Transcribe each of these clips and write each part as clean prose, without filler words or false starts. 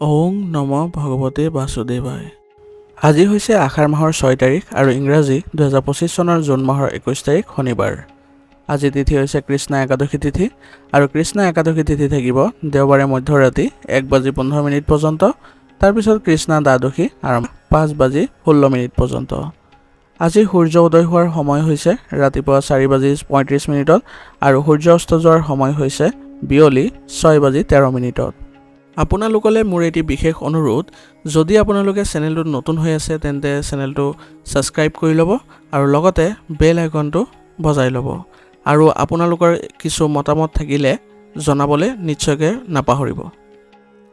ওং নম ভগৱতে বাসুদেৱায়। আজি হৈছে আষাৰ মাহৰ 6 তাৰিখ আৰু ইংৰাজী 2025 চনৰ জুন মাহৰ 21 তাৰিখ শনিবাৰ। আজি তিথি হৈছে কৃষ্ণ একাদশী তিথি আৰু কৃষ্ণ একাদশী তিথি থাকিব দেওবাৰে মধ্যৰাতি 1:15 পৰ্যন্ত। তাৰপিছত কৃষ্ণ দ্বাদশী আৰু 5:16 পৰ্যন্ত। আজি সূৰ্য উদয় হোৱাৰ সময় হৈছে ৰাতিপুৱা 4:35 আৰু সূৰ্য অস্ত যোৱাৰ সময় হৈছে বিয়লি 6:13। আপোনালোকলৈ মোৰ এটি বিশেষ অনুৰোধ, যদি আপোনালোকে চেনেলটোত নতুন হৈ আছে তেন্তে চেনেলটো ছাবস্ক্ৰাইব কৰি ল'ব আৰু লগতে বেল আইকনটো বজাই ল'ব আৰু আপোনালোকৰ কিছু মতামত থাকিলে জনাবলৈ নিশ্চয়কৈ নাপাহৰিব।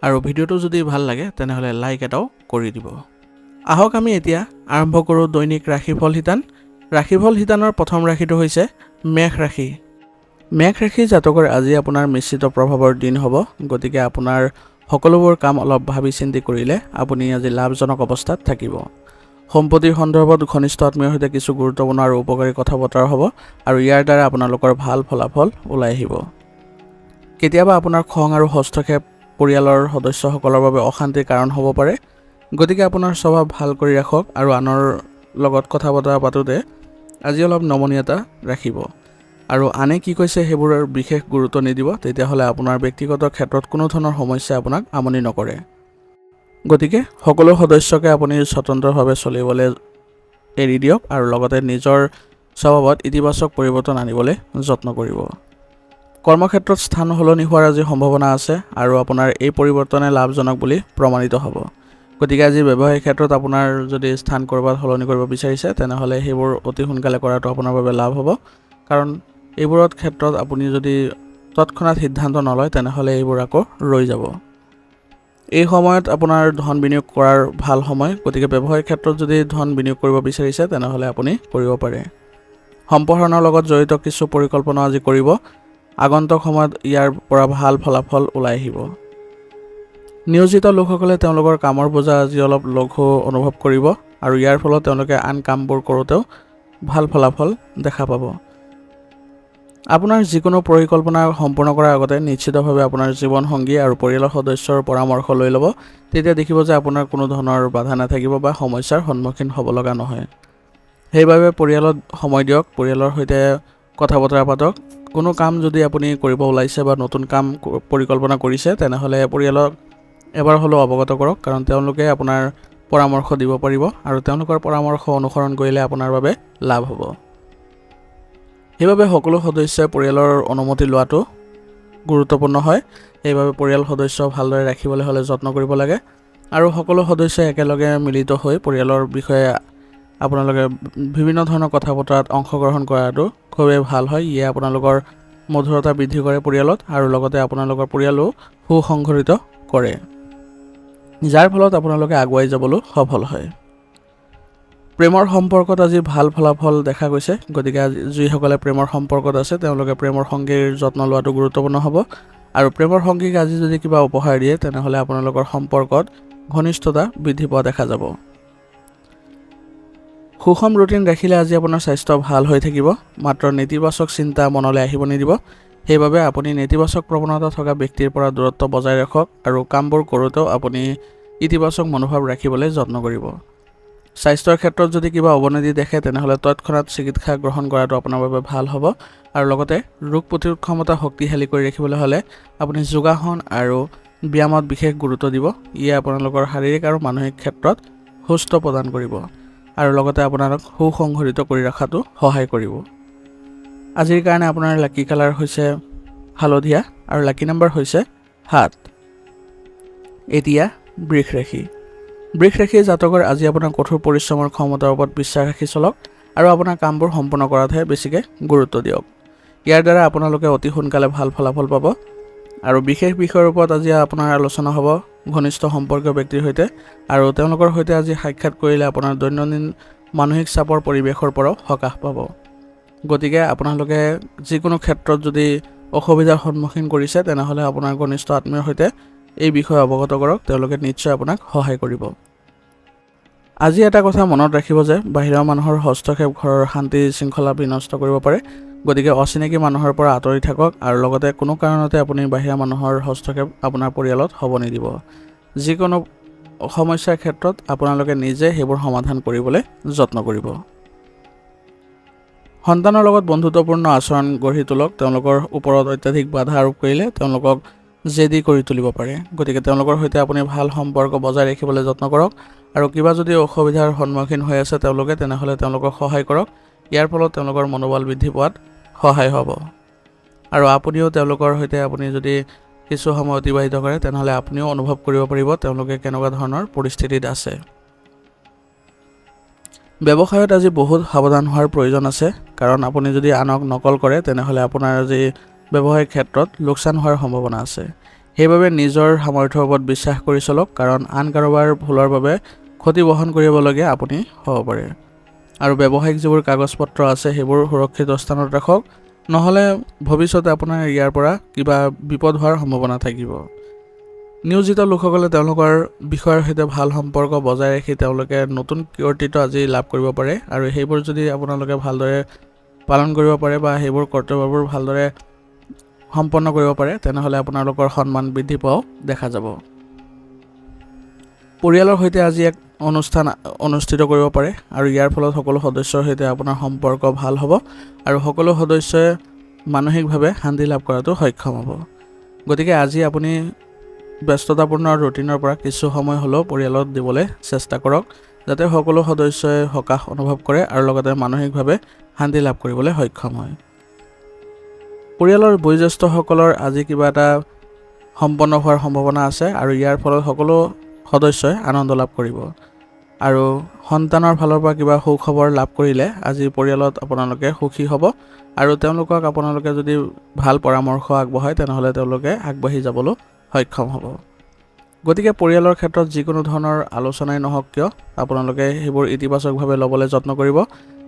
আৰু ভিডিঅ'টো যদি ভাল লাগে তেনেহ'লে লাইক এটাও কৰি দিব। আহক আমি এতিয়া আৰম্ভ কৰোঁ দৈনিক ৰাশিফল শিতান। ৰাশিফল শিতানৰ প্ৰথম ৰাশিটো হৈছে মেষ ৰাশি। মেষ ৰাশি জাতকৰ আজি আপোনাৰ মিশ্ৰিত প্ৰভাৱৰ দিন হ'ব, গতিকে আপোনাৰ সকলোবোৰ কাম অলপ ভাবি চিন্তি কৰিলে আপুনি আজি লাভজনক অৱস্থাত থাকিব। সম্পত্তিৰ সন্দৰ্ভত ঘনিষ্ঠ আত্মীয়ৰ সৈতে কিছু গুৰুত্বপূৰ্ণ আৰু উপকাৰী কথা বতৰা হ'ব আৰু ইয়াৰ দ্বাৰা আপোনালোকৰ ভাল ফলাফল ওলাই আহিব। কেতিয়াবা আপোনাৰ খং আৰু হস্তক্ষেপ পৰিয়ালৰ সদস্যসকলৰ বাবে অশান্তিৰ কাৰণ হ'ব পাৰে, গতিকে আপোনাৰ স্বভাৱ ভাল কৰি ৰাখক আৰু আনৰ লগত কথা বতৰা পাতোঁতে আজি অলপ নমনীয়তা ৰাখিব আৰু আনে কি কৈছে সেইবোৰৰ বিশেষ গুৰুত্ব নিদিব, তেতিয়াহ'লে আপোনাৰ ব্যক্তিগত ক্ষেত্ৰত কোনো ধৰণৰ সমস্যাই আপোনাক আমনি নকৰে। গতিকে সকলো সদস্যকে আপুনি স্বতন্ত্ৰভাৱে চলিবলৈ এৰি দিয়ক আৰু লগতে নিজৰ স্বভাৱত ইতিবাচক পৰিৱৰ্তন আনিবলৈ যত্ন কৰিব। কৰ্মক্ষেত্ৰত স্থান সলনি হোৱাৰ আজি সম্ভাৱনা আছে আৰু আপোনাৰ এই পৰিৱৰ্তনে লাভজনক বুলি প্ৰমাণিত হ'ব। গতিকে আজি ব্যৱসায়িক ক্ষেত্ৰত আপোনাৰ যদি স্থান ক'ৰবাত সলনি কৰিব বিচাৰিছে তেনেহ'লে সেইবোৰ অতি সোনকালে কৰাটো আপোনাৰ বাবে লাভ হ'ব, কাৰণ এইবোৰৰ ক্ষেত্ৰত আপুনি যদি তৎক্ষণাত সিদ্ধান্ত নলয় তেনেহ'লে এইবোৰ আকৌ ৰৈ যাব। এই সময়ত আপোনাৰ ধন বিনিয়োগ কৰাৰ ভাল সময়, গতিকে ব্যৱসায়িক ক্ষেত্ৰত যদি ধন বিনিয়োগ কৰিব বিচাৰিছে তেনেহ'লে আপুনি কৰিব পাৰে। সম্প্ৰসাৰণৰ লগত জড়িত কিছু পৰিকল্পনা আজি কৰিব, আগন্তুক সময়ত ইয়াৰ পৰা ভাল ফলাফল ওলাই আহিব। নিয়োজিত লোকসকলে তেওঁলোকৰ কামৰ বোজা আজি অলপ লঘু অনুভৱ কৰিব আৰু ইয়াৰ ফলত তেওঁলোকে আন কামবোৰ কৰোঁতেও ভাল ফলাফল দেখা পাব। আপোনাৰ যিকোনো পৰিকল্পনা সম্পূৰ্ণ কৰাৰ আগতে নিশ্চিতভাৱে আপোনাৰ জীৱনসংগী আৰু পৰিয়ালৰ সদস্যৰ পৰামৰ্শ লৈ ল'ব, তেতিয়া দেখিব যে আপোনাৰ কোনো ধৰণৰ বাধা নাথাকিব বা সমস্যাৰ সন্মুখীন হ'ব লগা নহয়। সেইবাবে পৰিয়ালত সময় দিয়ক, পৰিয়ালৰ সৈতে কথা বতৰা পাতক। কোনো কাম যদি আপুনি কৰিব ওলাইছে বা নতুন কাম পৰিকল্পনা কৰিছে তেনেহ'লে পৰিয়ালক এবাৰ হ'লেও অৱগত কৰক, কাৰণ তেওঁলোকে আপোনাৰ পৰামৰ্শ দিব পাৰিব আৰু তেওঁলোকৰ পৰামৰ্শ অনুসৰণ কৰিলে আপোনাৰ বাবে লাভ হ'ব। সেইবাবে সকলো সদস্যই পৰিয়ালৰ অনুমতি লোৱাটো গুৰুত্বপূৰ্ণ হয়। সেইবাবে পৰিয়াল সদস্য ভালদৰে ৰাখিবলৈ হ'লে যত্ন কৰিব লাগে আৰু সকলো সদস্যই একেলগে মিলিত হৈ পৰিয়ালৰ বিষয়ে আপোনালোকে বিভিন্ন ধৰণৰ কথা বতৰাত অংশগ্ৰহণ কৰাটো খুবেই ভাল হয়। ইয়ে আপোনালোকৰ মধুৰতা বৃদ্ধি কৰে পৰিয়ালত আৰু লগতে আপোনালোকৰ পৰিয়ালো সুসংগঠিত কৰে, যাৰ ফলত আপোনালোকে আগুৱাই যাবলৈ সফল হয়। প্ৰেমৰ সম্পৰ্কত আজি ভাল ফলাফল দেখা গৈছে, গতিকে আজি যিসকলে প্ৰেমৰ সম্পৰ্কত আছে তেওঁলোকে প্ৰেমৰ সংগীৰ যত্ন লোৱাটো গুৰুত্বপূৰ্ণ হ'ব আৰু প্ৰেমৰ সংগীক আজি যদি কিবা উপহাৰ দিয়ে তেনেহ'লে আপোনালোকৰ সম্পৰ্কত ঘনিষ্ঠতা বৃদ্ধি পোৱা দেখা যাব। সুষম ৰুটিন ৰাখিলে আজি আপোনাৰ স্বাস্থ্য ভাল হৈ থাকিব, মাত্ৰ নেতিবাচক চিন্তা মনলৈ আহিব নিদিব। সেইবাবে আপুনি নেতিবাচক প্ৰৱণতা থকা ব্যক্তিৰ পৰা দূৰত্ব বজাই ৰাখক আৰু কামবোৰ কৰোঁতেও আপুনি ইতিবাচক মনোভাৱ ৰাখিবলৈ যত্ন কৰিব। স্বাস্থ্যৰ ক্ষেত্ৰত যদি কিবা অৱনতি দেখে তেনেহ'লে তৎক্ষণাত চিকিৎসা গ্ৰহণ কৰাটো আপোনাৰ বাবে ভাল হ'ব আৰু লগতে ৰোগ প্ৰতিৰোধ ক্ষমতা শক্তিশালী কৰি ৰাখিবলৈ হ'লে আপুনি যোগাসন আৰু ব্যায়ামত বিশেষ গুৰুত্ব দিব। ইয়ে আপোনালোকৰ শাৰীৰিক আৰু মানসিক ক্ষেত্ৰত সুস্থ প্ৰদান কৰিব আৰু লগতে আপোনালোক সুসংগঠিত কৰি ৰখাটো সহায় কৰিব। আজিৰ কাৰণে আপোনাৰ লাকি কালাৰ হৈছে হালধীয়া আৰু লাকি নম্বৰ হৈছে 7। এতিয়া বৃষ ৰাশি। বৃষ ৰাশিৰ জাতকৰ আজি আপোনাৰ কঠোৰ পৰিশ্ৰমৰ ক্ষমতাৰ ওপৰত বিশ্বাস ৰাখি চলক আৰু আপোনাৰ কামবোৰ সম্পূৰ্ণ কৰাতহে বেছিকৈ গুৰুত্ব দিয়ক। ইয়াৰ দ্বাৰা আপোনালোকে অতি সোনকালে ভাল ফলাফল পাব আৰু বিশেষ বিষয়ৰ ওপৰত আজি আপোনাৰ আলোচনা হ'ব ঘনিষ্ঠ সম্পৰ্কীয় ব্যক্তিৰ সৈতে আৰু তেওঁলোকৰ সৈতে আজি সাক্ষাৎ কৰিলে আপোনাৰ দৈনন্দিন মানসিক চাপৰ পৰিৱেশৰ পৰাও সকাহ পাব। গতিকে আপোনালোকে যিকোনো ক্ষেত্ৰত যদি অসুবিধাৰ সন্মুখীন কৰিছে তেনেহ'লে আপোনাৰ ঘনিষ্ঠ আত্মীয়ৰ সৈতে এই বিষয়ে অৱগত কৰক, তেওঁলোকে নিশ্চয় আপোনাক সহায় কৰিব। আজি এটা কথা মনত ৰাখিব যে বাহিৰৰ মানুহৰ হস্তক্ষেপ ঘৰৰ শান্তি শৃংখলা বিনষ্ট কৰিব পাৰে, গতিকে অচিনাকি মানুহৰ পৰা আঁতৰি থাকক আৰু লগতে কোনো কাৰণতে আপুনি বাহিৰা মানুহৰ হস্তক্ষেপ আপোনাৰ পৰিয়ালত হ'ব নিদিব। যিকোনো সমস্যাৰ ক্ষেত্ৰত আপোনালোকে নিজে সেইবোৰ সমাধান কৰিবলৈ যত্ন কৰিব। সন্তানৰ লগত বন্ধুত্বপূৰ্ণ আচৰণ গঢ়ি তোলক। তেওঁলোকৰ ওপৰত অত্যাধিক বাধা আৰোপ কৰিলে তেওঁলোকক জেদী কৰি তুলিব পাৰে। গতিকে তেওঁলোকৰ সৈতে আপুনি ভাল সম্পৰ্ক বজাই ৰাখিবলৈ যত্ন কৰক আৰু কিবা যদি অসুবিধাৰ সন্মুখীন হৈ আছে তেওঁলোকে, তেনেহ'লে তেওঁলোকক সহায় কৰক। ইয়াৰ ফলত তেওঁলোকৰ মনোবল বৃদ্ধি পোৱাত সহায় হ'ব আৰু আপুনিও তেওঁলোকৰ সৈতে আপুনি যদি কিছু সময় অতিবাহিত কৰে তেনেহ'লে আপুনিও অনুভৱ কৰিব পাৰিব তেওঁলোকে কেনেকুৱা ধৰণৰ পৰিস্থিতিত আছে। ব্যৱসায়ত আজি বহুত সাৱধান হোৱাৰ প্ৰয়োজন আছে, কাৰণ আপুনি যদি আনক নকল কৰে তেনেহ'লে আপোনাৰ আজি ব্যৱসায়িক ক্ষেত্ৰত লোকচান হোৱাৰ সম্ভাৱনা আছে। সেইবাবে নিজৰ সামৰ্থ্যৰ ওপৰত বিশ্বাস কৰি চলক, কাৰণ আন কাৰোবাৰ ভুলৰ বাবে ক্ষতি বহন কৰিবলগীয়া আপুনি হ'ব পাৰে। আৰু ব্যৱসায়িক যিবোৰ কাগজ পত্ৰ আছে সেইবোৰ সুৰক্ষিত স্থানত ৰাখক, নহ'লে ভৱিষ্যতে আপোনাৰ ইয়াৰ পৰা কিবা বিপদ হোৱাৰ সম্ভাৱনা থাকিব। নিয়োজিত লোকসকলে তেওঁলোকৰ বিষয়ৰ সৈতে ভাল সম্পৰ্ক বজাই ৰাখি তেওঁলোকে নতুন কৰ্তৃত্ব আজি লাভ কৰিব পাৰে আৰু সেইবোৰ যদি আপোনালোকে ভালদৰে পালন কৰিব পাৰে বা সেইবোৰ কৰ্তব্যবোৰ ভালদৰে সম্পন্ন কৰিব পাৰে তেনেহ'লে আপোনালোকৰ সন্মান বৃদ্ধি পোৱাও দেখা যাব। পৰিয়ালৰ সৈতে আজি এক অনুষ্ঠান অনুষ্ঠিত কৰিব পাৰে আৰু ইয়াৰ ফলত সকলো সদস্যৰ সৈতে আপোনাৰ সম্পৰ্ক ভাল হ'ব আৰু সকলো সদস্যই মানসিকভাৱে শান্তি লাভ কৰাটো সক্ষম হ'ব। গতিকে আজি আপুনি ব্যস্ততাপূৰ্ণ ৰুটিনৰ পৰা কিছু সময় হ'লেও পৰিয়ালত দিবলৈ চেষ্টা কৰক, যাতে সকলো সদস্যই সকাহ অনুভৱ কৰে আৰু লগতে মানসিকভাৱে শান্তি লাভ কৰিবলৈ সক্ষম হয়। পৰিয়ালৰ বয়োজ্যেষ্ঠসকলৰ আজি কিবা এটা সম্পন্ন হোৱাৰ সম্ভাৱনা আছে আৰু ইয়াৰ ফলত সকলো সদস্যই আনন্দ লাভ কৰিব আৰু সন্তানৰ ফালৰ পৰা কিবা সুখবৰ লাভ কৰিলে আজি পৰিয়ালত আপোনালোকে সুখী হ'ব আৰু তেওঁলোকক আপোনালোকে যদি ভাল পৰামৰ্শ আগবঢ়ায় তেনেহ'লে তেওঁলোকে আগবাঢ়ি যাবলৈ সক্ষম হ'ব। গতিকে পৰিয়ালৰ ক্ষেত্ৰত যিকোনো ধৰণৰ আলোচনাই নহওক কিয় আপোনালোকে সেইবোৰ ইতিবাচকভাৱে ল'বলৈ যত্ন কৰিব,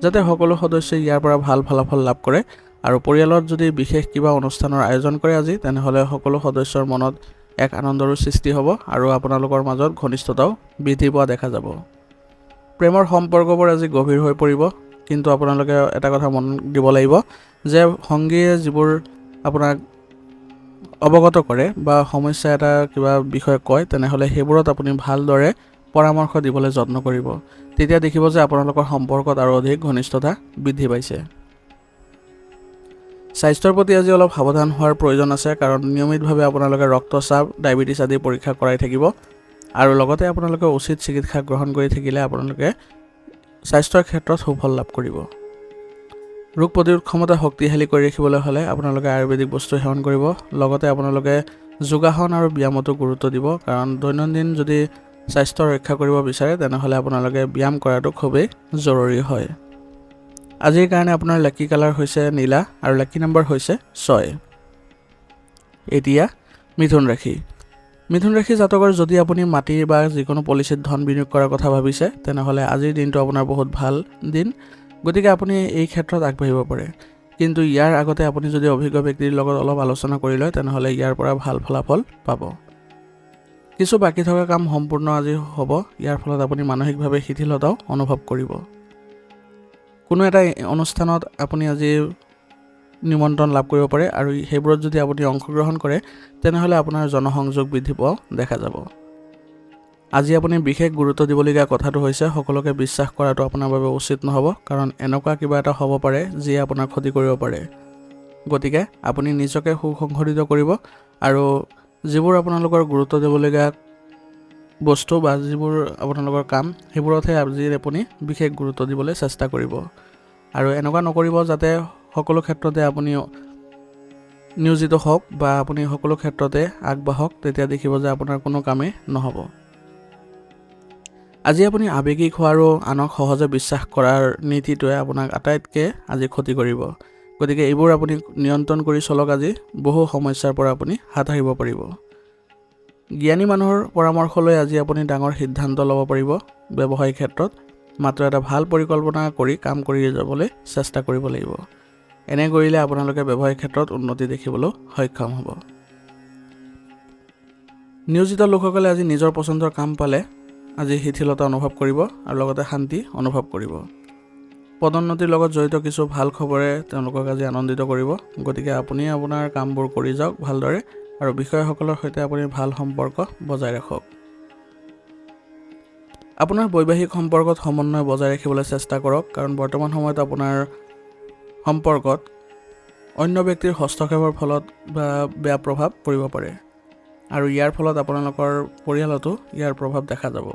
যাতে সকলো সদস্যই ইয়াৰ পৰা ভাল ফলাফল লাভ কৰে আৰু পৰিয়ালত যদি বিশেষ কিবা অনুষ্ঠানৰ আয়োজন কৰে আজি তেনেহ'লে সকলো সদস্যৰ মনত এক আনন্দৰো সৃষ্টি হ'ব আৰু আপোনালোকৰ মাজত ঘনিষ্ঠতাও বৃদ্ধি পোৱা দেখা যাব। প্ৰেমৰ সম্পৰ্কবোৰ আজি গভীৰ হৈ পৰিব, কিন্তু আপোনালোকে এটা কথা মন দিব লাগিব যে সংগীয়ে যিবোৰ আপোনাক অৱগত কৰে বা সমস্যা এটা কিবা বিষয়ে কয় তেনেহ'লে সেইবোৰত আপুনি ভালদৰে পৰামৰ্শ দিবলৈ যত্ন কৰিব। তেতিয়া দেখিব যে আপোনালোকৰ সম্পৰ্কত আৰু অধিক ঘনিষ্ঠতা বৃদ্ধি পাইছে। স্বাস্থ্যৰ প্ৰতি আজি অলপ সাৱধান হোৱাৰ প্ৰয়োজন আছে, কাৰণ নিয়মিতভাৱে আপোনালোকে ৰক্তচাপ, ডায়েবেটিছ আদি পৰীক্ষা কৰাই থাকিব আৰু লগতে আপোনালোকে উচিত চিকিৎসা গ্ৰহণ কৰি থাকিলে আপোনালোকে স্বাস্থ্যৰ ক্ষেত্ৰত সুফল লাভ কৰিব। ৰোগ প্ৰতিৰোধ ক্ষমতা শক্তিশালী কৰি ৰাখিবলৈ হ'লে আপোনালোকে আয়ুৰ্বেদিক বস্তু সেৱন কৰিব, লগতে আপোনালোকে যোগাসন আৰু ব্যায়ামতো গুৰুত্ব দিব, কাৰণ দৈনন্দিন যদি স্বাস্থ্য ৰক্ষা কৰিব বিচাৰে তেনেহ'লে আপোনালোকে ব্যায়াম কৰাটো খুবেই জৰুৰী হয়। আজিৰ কাৰণে আপোনাৰ লাকি কালাৰ হৈছে নীলা আৰু লাকি নম্বৰ হৈছে 6। এতিয়া মিথুন ৰাশি। মিথুন ৰাশি জাতকৰ যদি আপুনি মাটি বা যিকোনো পলিচিত ধন বিনিয়োগ কৰাৰ কথা ভাবিছে তেনেহ'লে আজিৰ দিনটো আপোনাৰ বহুত ভাল দিন, গতিকে আপুনি এই ক্ষেত্ৰত আগবাঢ়িব পাৰে। কিন্তু ইয়াৰ আগতে আপুনি যদি অভিজ্ঞ ব্যক্তিৰ লগত অলপ আলোচনা কৰি লয় তেনেহ'লে ইয়াৰ পৰা ভাল ফলাফল পাব। কিছু বাকী থকা কাম সম্পূৰ্ণ আজি হ'ব, ইয়াৰ ফলত আপুনি মানসিকভাৱে শিথিলতাও অনুভৱ কৰিব। কোনো এটা অনুষ্ঠানত আপুনি আজি নিমন্ত্ৰণ লাভ কৰিব পাৰে আৰু সেইবোৰত যদি আপুনি অংশগ্ৰহণ কৰে তেনেহ'লে আপোনাৰ জনসংযোগ বৃদ্ধি পোৱাও দেখা যাব। আজি আপুনি বিশেষ গুৰুত্ব দিবলগীয়া কথাটো হৈছে সকলোকে বিশ্বাস কৰাটো আপোনাৰ বাবে উচিত নহ'ব, কাৰণ এনেকুৱা কিবা এটা হ'ব পাৰে যিয়ে আপোনাৰ ক্ষতি কৰিব পাৰে। গতিকে আপুনি নিজকে সুসংগঠিত কৰিব আৰু যিবোৰ আপোনালোকৰ গুৰুত্ব দিবলগীয়া বস্তু বা যিবোৰ আপোনালোকৰ কাম সেইবোৰতহে আজি আপুনি বিশেষ গুৰুত্ব দিবলৈ চেষ্টা কৰিব আৰু এনেকুৱা নকৰিব যাতে সকলো ক্ষেত্ৰতে আপুনি নিয়োজিত হওক বা আপুনি সকলো ক্ষেত্ৰতে আগবাঢ়ক, তেতিয়া দেখিব যে আপোনাৰ কোনো কামেই নহ'ব। আজি আপুনি আৱেগিক হোৱা আৰু আনক সহজে বিশ্বাস কৰাৰ নীতিটোৱে আপোনাক আটাইতকৈ আজি ক্ষতি কৰিব। গতিকে এইবোৰ আপুনি নিয়ন্ত্ৰণ কৰি চলক, আজি বহু সমস্যাৰ পৰা আপুনি হাত সাৰিব পাৰিব। জ্ঞানী মানুহৰ পৰামৰ্শ লৈ আজি আপুনি ডাঙৰ সিদ্ধান্ত ল'ব পাৰিব ব্যৱসায়িক ক্ষেত্ৰত, মাত্ৰ এটা ভাল পৰিকল্পনা কৰি কাম কৰি যাবলৈ চেষ্টা কৰিব লাগিব। এনে কৰিলে আপোনালোকে ব্যৱসায়িক ক্ষেত্ৰত উন্নতি দেখিবলৈ সক্ষম হ'ব। নিয়োজিত লোকসকলে আজি নিজৰ পচন্দৰ কাম পালে আজি শিথিলতা অনুভৱ কৰিব আৰু লগতে শান্তি অনুভৱ কৰিব। পদোন্নতিৰ লগত জড়িত কিছু ভাল খবৰে তেওঁলোকক আজি আনন্দিত কৰিব, গতিকে আপুনি আপোনাৰ কামবোৰ কৰি যাওক ভালদৰে আৰু বিষয়াসকলৰ সৈতে আপুনি ভাল সম্পৰ্ক বজাই ৰাখক। আপোনাৰ বৈবাহিক সম্পৰ্কত সমন্বয় বজাই ৰাখিবলৈ চেষ্টা কৰক, কাৰণ বৰ্তমান সময়ত আপোনাৰ সম্পৰ্কত অন্য ব্যক্তিৰ হস্তক্ষেপৰ ফলত বা বেয়া প্ৰভাৱ পৰিব পাৰে আৰু ইয়াৰ ফলত আপোনালোকৰ পৰিয়ালতো ইয়াৰ প্ৰভাৱ দেখা যাব।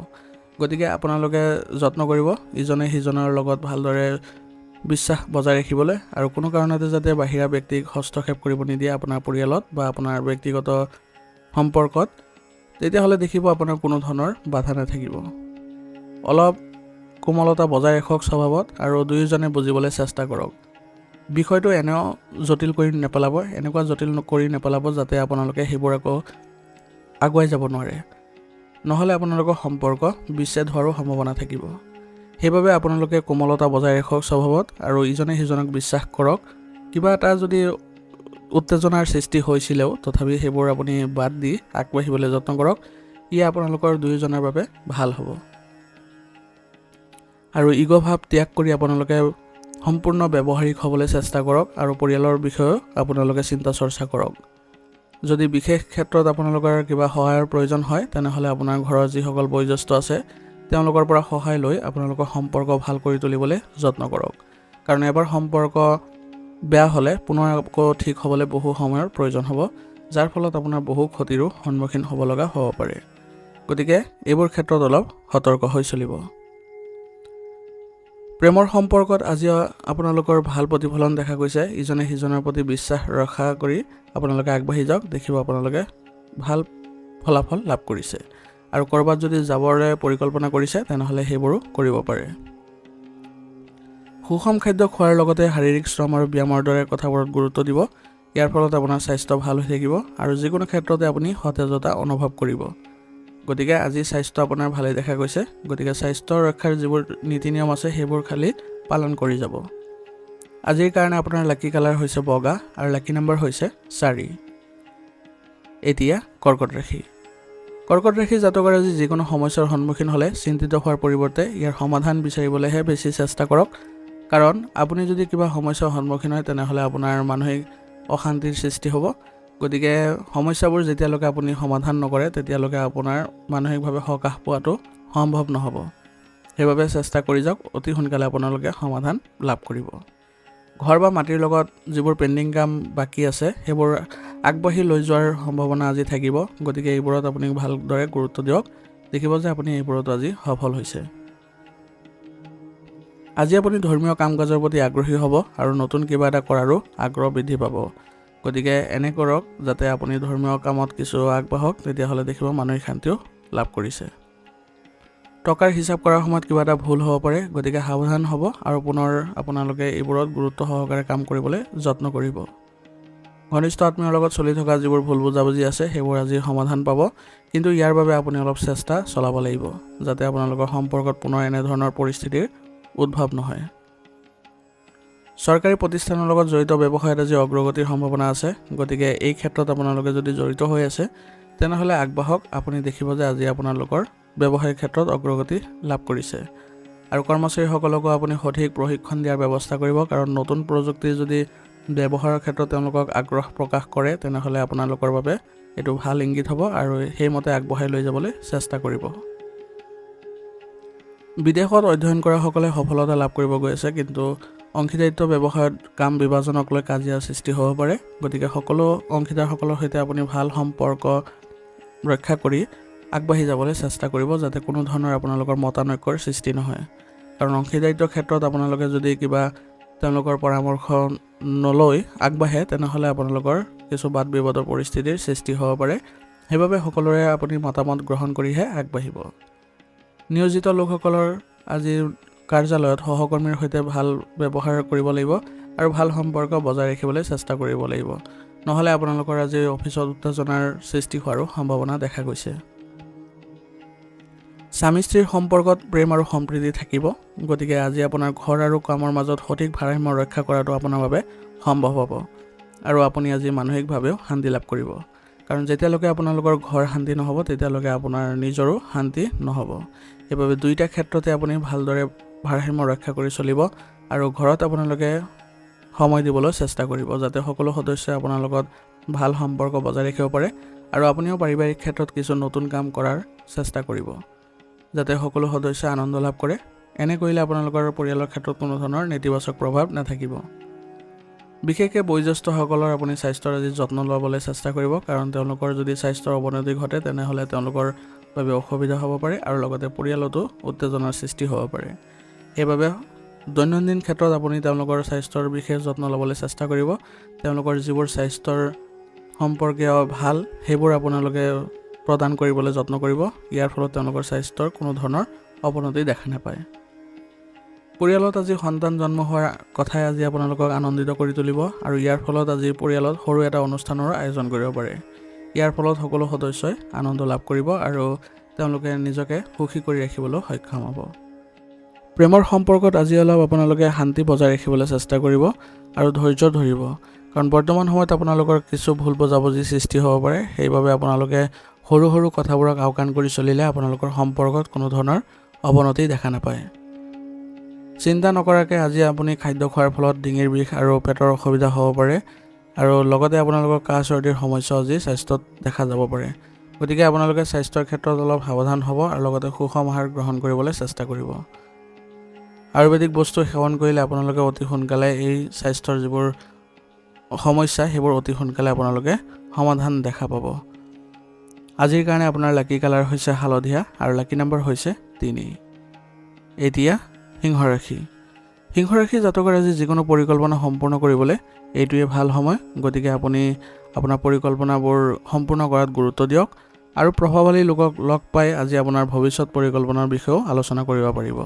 গতিকে আপোনালোকে যত্ন কৰিব ইজনে সিজনৰ লগত ভালদৰে বিশ্বাস বজাই ৰাখিবলৈ, আৰু কোনো কাৰণতে যাতে বাহিৰা ব্যক্তিক হস্তক্ষেপ কৰিব নিদিয়ে আপোনাৰ পৰিয়ালত বা আপোনাৰ ব্যক্তিগত সম্পৰ্কত। তেতিয়াহ'লে দেখিব আপোনাৰ কোনো ধৰণৰ বাধা নাথাকিব। অলপ কোমলতা বজাই ৰাখক স্বভাৱত আৰু দুয়োজনে বুজিবলৈ চেষ্টা কৰক। বিষয়টো এনেও জটিল কৰি নেপেলাব, এনেকুৱা জটিল কৰি নেপেলাব যাতে আপোনালোকে সেইবোৰ আকৌ আগুৱাই যাব নোৱাৰে, নহ'লে আপোনালোকৰ সম্পৰ্ক বিচ্ছেদ হোৱাৰো সম্ভাৱনা থাকিব। সেইবাবে আপোনালোকে কোমলতা বজাই ৰাখক স্বভাৱত আৰু ইজনে সিজনক বিশ্বাস কৰক। কিবা এটা যদি উত্তেজনাৰ সৃষ্টি হৈছিলেও তথাপি সেইবোৰ আপুনি বাদ দি আগবাঢ়িবলৈ যত্ন কৰক। ই আপোনালোকৰ দুয়োজনৰ বাবে ভাল হ'ব। আৰু ইগ' ভাৱ ত্যাগ কৰি আপোনালোকে সম্পূৰ্ণ ব্যৱহাৰিক হ'বলৈ চেষ্টা কৰক আৰু পৰিয়ালৰ বিষয়েও আপোনালোকে চিন্তা চৰ্চা কৰক। যদি বিশেষ ক্ষেত্ৰত আপোনালোকৰ কিবা সহায়ৰ প্ৰয়োজন হয় তেনেহ'লে আপোনাৰ ঘৰৰ যিসকল বয়োজ্যেষ্ঠ আছে তেওঁলোকৰ পৰা সহায় লৈ আপোনালোকৰ সম্পৰ্ক ভাল কৰি তুলিবলৈ যত্ন কৰক, কাৰণ এবাৰ সম্পৰ্ক বেয়া হ'লে পুনৰ আকৌ ঠিক হ'বলৈ বহু সময়ৰ প্ৰয়োজন হ'ব, যাৰ ফলত আপোনাৰ বহু ক্ষতিৰো সন্মুখীন হ'ব লগা হ'ব পাৰে। গতিকে এইবোৰ ক্ষেত্ৰত অলপ সতৰ্ক হৈ চলিব। প্ৰেমৰ সম্পৰ্কত আজি আপোনালোকৰ ভাল প্ৰতিফলন দেখা গৈছে। ইজনে সিজনৰ প্ৰতি বিশ্বাস ৰক্ষা কৰি আপোনালোকে আগবাঢ়ি যাওক, দেখিব আপোনালোকে ভাল ফলাফল লাভ কৰিছে। আৰু ক'ৰবাত যদি যাবলৈ পৰিকল্পনা কৰিছে তেনেহ'লে সেইবোৰো কৰিব পাৰে। সুষম খাদ্য খোৱাৰ লগতে শাৰীৰিক শ্ৰম আৰু ব্যায়ামৰ দৰে কথাবোৰত গুৰুত্ব দিব। ইয়াৰ ফলত আপোনাৰ স্বাস্থ্য ভাল হৈ থাকিব আৰু যিকোনো ক্ষেত্ৰতে আপুনি সতেজতা অনুভৱ কৰিব। গতিকে আজি স্বাস্থ্য আপোনাৰ ভালেই দেখা গৈছে। গতিকে স্বাস্থ্য ৰক্ষাৰ যিবোৰ নীতি নিয়ম আছে সেইবোৰ খালি পালন কৰি যাব। আজিৰ কাৰণে আপোনাৰ লাকি কালাৰ হৈছে বগা আৰু লাকি নম্বৰ হৈছে 4। এতিয়া কৰ্কট ৰাশি। কৰ্কট ৰাশি জাতকৰ আজি যিকোনো সমস্যাৰ সন্মুখীন হ'লে চিন্তিত হোৱাৰ পৰিৱৰ্তে ইয়াৰ সমাধান বিচাৰিবলৈহে বেছি চেষ্টা কৰক, কাৰণ আপুনি যদি কিবা সমস্যাৰ সন্মুখীন হয় তেনেহ'লে আপোনাৰ মানসিক অশান্তিৰ সৃষ্টি হ'ব। গতিকে সমস্যাবোৰ যেতিয়ালৈকে আপুনি সমাধান নকৰে তেতিয়ালৈকে আপোনাৰ মানসিকভাৱে সকাহ পোৱাটো সম্ভৱ নহ'ব। সেইবাবে চেষ্টা কৰি যাওক, অতি সোনকালে আপোনালোকে সমাধান লাভ কৰিব। ঘৰ বা মাটিৰ লগত যিবোৰ পেণ্ডিং কাম বাকী আছে সেইবোৰ আগবাঢ়ি লৈ যোৱাৰ সম্ভাৱনা আজি থাকিব। গতিকে এইবোৰত আপুনি ভালদৰে গুৰুত্ব দিয়ক, দেখিব যে আপুনি এইবোৰত আজি সফল হৈছে। আজি আপুনি ধৰ্মীয় কাম কাজৰ প্ৰতি আগ্ৰহী হ'ব আৰু নতুন কিবা এটা কৰাৰো আগ্ৰহ বৃদ্ধি পাব। গতিকে এনে কৰক যাতে আপুনি ধৰ্মীয় কামত কিছু আগবাঢ়ক, তেতিয়াহ'লে দেখিব মানসিক শান্তিও লাভ কৰিছে। টকাৰ হিচাপ কৰাৰ সময়ত কিবা এটা ভুল হ'ব পাৰে, গতিকে সাৱধান হ'ব আৰু পুনৰ আপোনালোকে এইবোৰত গুৰুত্ব সহকাৰে কাম কৰিবলৈ যত্ন কৰিব। ঘনিষ্ঠ আত্মীয়ৰ লগত চলি থকা যিবোৰ ভুল বুজাবুজি আছে সেইবোৰ আজি সমাধান পাব, কিন্তু ইয়াৰ বাবে আপুনি অলপ চেষ্টা চলাব লাগিব যাতে আপোনালোকৰ সম্পৰ্কত পুনৰ এনেধৰণৰ পৰিস্থিতিৰ উদ্ভৱ নহয়। চৰকাৰী প্ৰতিষ্ঠানৰ লগত জড়িত ব্যৱসায়ত আজি অগ্ৰগতিৰ সম্ভাৱনা আছে। গতিকে এই ক্ষেত্ৰত আপোনালোকে যদি জড়িত হৈ আছে তেনেহ'লে আগবাঢ়ক। আপুনি দেখিব যে আজি আপোনালোকৰ ব্যৱসায়িক ক্ষেত্ৰত অগ্ৰগতি লাভ কৰিছে। আৰু কৰ্মচাৰীসকলকো আপুনি সঠিক প্ৰশিক্ষণ দিয়াৰ ব্যৱস্থা কৰিব, কাৰণ নতুন প্ৰযুক্তিৰ যদি ব্যৱহাৰৰ ক্ষেত্ৰত তেওঁলোকক আগ্ৰহ প্ৰকাশ কৰে তেনেহ'লে আপোনালোকৰ বাবে এইটো ভাল ইংগিত হ'ব আৰু সেইমতে আগবঢ়াই লৈ যাবলৈ চেষ্টা কৰিব। বিদেশত অধ্যয়ন কৰাসকলে সফলতা লাভ কৰিব গৈ আছে, কিন্তু অংশীদাৰিত্ব ব্যৱসায়ত কাম বিভাজনক লৈ কাজিয়াৰ সৃষ্টি হ'ব পাৰে। গতিকে সকলো অংশীদাৰসকলৰ সৈতে আপুনি ভাল সম্পৰ্ক ৰক্ষা কৰি আগবাঢ়ি যাবলৈ চেষ্টা কৰিব যাতে কোনো ধৰণৰ আপোনালোকৰ মতানৈক্যৰ সৃষ্টি নহয়। কাৰণ অংশীদাৰিত্বৰ ক্ষেত্ৰত আপোনালোকে যদি কিবা তেওঁলোকৰ পৰামৰ্শ নলৈ আগবাঢ়ে তেনেহ'লে আপোনালোকৰ কিছু বাদ বিবাদৰ পৰিস্থিতিৰ সৃষ্টি হ'ব পাৰে। সেইবাবে সকলোৰে আপুনি মতামত গ্ৰহণ কৰিহে আগবাঢ়িব। নিয়োজিত লোকসকলৰ আজি কাৰ্যালয়ত সহকৰ্মীৰ সৈতে ভাল ব্যৱহাৰ কৰিব লাগিব আৰু ভাল সম্পৰ্ক বজাই ৰাখিবলৈ চেষ্টা কৰিব লাগিব, নহ'লে আপোনালোকৰ আজি অফিচত উত্তেজনাৰ সৃষ্টি হোৱাৰো সম্ভাৱনা দেখা গৈছে। স্বামী স্ত্ৰীৰ সম্পৰ্কত প্ৰেম আৰু সম্প্ৰীতি থাকিব। গতিকে আজি আপোনাৰ ঘৰ আৰু কামৰ মাজত সঠিক ভাৰসাম্য ৰক্ষা কৰাটো আপোনাৰ বাবে সম্ভৱ হ'ব আৰু আপুনি আজি মানসিকভাৱেও শান্তি লাভ কৰিব, কাৰণ যেতিয়ালৈকে আপোনালোকৰ ঘৰ শান্তি নহ'ব তেতিয়ালৈকে আপোনাৰ নিজৰো শান্তি নহ'ব। সেইবাবে দুয়োটা ক্ষেত্ৰতে আপুনি ভালদৰে ভাৰসাম্য ৰক্ষা কৰি চলিব আৰু ঘৰত আপোনালোকে সময় দিবলৈ চেষ্টা কৰিব যাতে সকলো সদস্যই আপোনাৰ লগত ভাল সম্পৰ্ক বজাই ৰাখিব পাৰে আৰু আপুনিও পাৰিবাৰিক ক্ষেত্ৰত কিছু নতুন কাম কৰাৰ চেষ্টা কৰিব। যাতে সকলো সদস্যই আনন্দ লাভ কৰে। এনে কৰিলে আপোনালোকৰ পৰিয়ালৰ ক্ষেত্ৰত কোনো ধৰণৰ নেতিবাচক প্ৰভাৱ নাথাকিব। বিশেষকৈ বয়োজ্যেষ্ঠসকলৰ আপুনি স্বাস্থ্যৰ আজি যত্ন ল'বলৈ চেষ্টা কৰিব, কাৰণ তেওঁলোকৰ যদি স্বাস্থ্যৰ অৱনতি ঘটে তেনেহ'লে তেওঁলোকৰ বাবে অসুবিধা হ'ব পাৰে আৰু লগতে পৰিয়ালতো উত্তেজনাৰ সৃষ্টি হ'ব পাৰে। সেইবাবে দৈনন্দিন ক্ষেত্ৰত আপুনি তেওঁলোকৰ স্বাস্থ্যৰ বিশেষ যত্ন ল'বলৈ চেষ্টা কৰিব। তেওঁলোকৰ যিবোৰ স্বাস্থ্যৰ সম্পৰ্কীয় ভাল সেইবোৰ আপোনালোকে প্ৰদান কৰিবলৈ যত্ন কৰিব। ইয়াৰ ফলত তেওঁলোকৰ স্বাস্থ্যৰ কোনো ধৰণৰ অৱনতি দেখা নাপায়। পৰিয়ালত আজি সন্তান জন্ম হোৱাৰ কথাই আজি আপোনালোকক আনন্দিত কৰি তুলিব আৰু ইয়াৰ ফলত আজি পৰিয়ালত সৰু এটা অনুষ্ঠানৰ আয়োজন কৰিব পাৰে। ইয়াৰ ফলত সকলো সদস্যই আনন্দ লাভ কৰিব আৰু তেওঁলোকে নিজকে সুখী কৰি ৰাখিবলৈ সক্ষম হ'ব। প্ৰেমৰ সম্পৰ্কত আজি অলপ আপোনালোকে শান্তি বজাই ৰাখিবলৈ চেষ্টা কৰিব আৰু ধৈৰ্য ধৰিব, কাৰণ বৰ্তমান সময়ত আপোনালোকৰ কিছু ভুল বুজাবুজি সৃষ্টি হ'ব পাৰে। সেইবাবে আপোনালোকে সৰু সৰু কথাবোৰক আওকাণ কৰি চলিলে আপোনালোকৰ সম্পৰ্কত কোনো ধৰণৰ অৱনতি দেখা নাপায়। চিন্তা নকৰাকৈ আজি আপুনি খাদ্য খোৱাৰ ফলত ডিঙিৰ বিষ আৰু পেটৰ অসুবিধা হ'ব পাৰে আৰু লগতে আপোনালোকৰ কাহ চৰ্দিৰ সমস্যা আজি স্বাস্থ্যত দেখা যাব পাৰে। গতিকে আপোনালোকে স্বাস্থ্যৰ ক্ষেত্ৰত অলপ সাৱধান হ'ব আৰু লগতে সুষম আহাৰ গ্ৰহণ কৰিবলৈ চেষ্টা কৰিব। আয়ুৰ্বেদিক বস্তু সেৱন কৰিলে আপোনালোকে অতি সোনকালে এই স্বাস্থ্যৰ যিবোৰ সমস্যা সেইবোৰ অতি সোনকালে আপোনালোকে সমাধান দেখা পাব। আজিৰ কাৰণে আপোনাৰ লাকি কালাৰ হৈছে হালধীয়া আৰু লাকি নম্বৰ হৈছে 3। এতিয়া সিংহ ৰাশি। সিংহ ৰাশি জাতকৰ আজি যিকোনো পৰিকল্পনা সম্পূৰ্ণ কৰিবলৈ এইটোৱে ভাল সময়। গতিকে আপুনি আপোনাৰ পৰিকল্পনাবোৰ সম্পূৰ্ণ কৰাত গুৰুত্ব দিয়ক আৰু প্ৰভাৱশালী লোকক লগ পাই আজি আপোনাৰ ভৱিষ্যত পৰিকল্পনাৰ বিষয়েও আলোচনা কৰিব পাৰিব।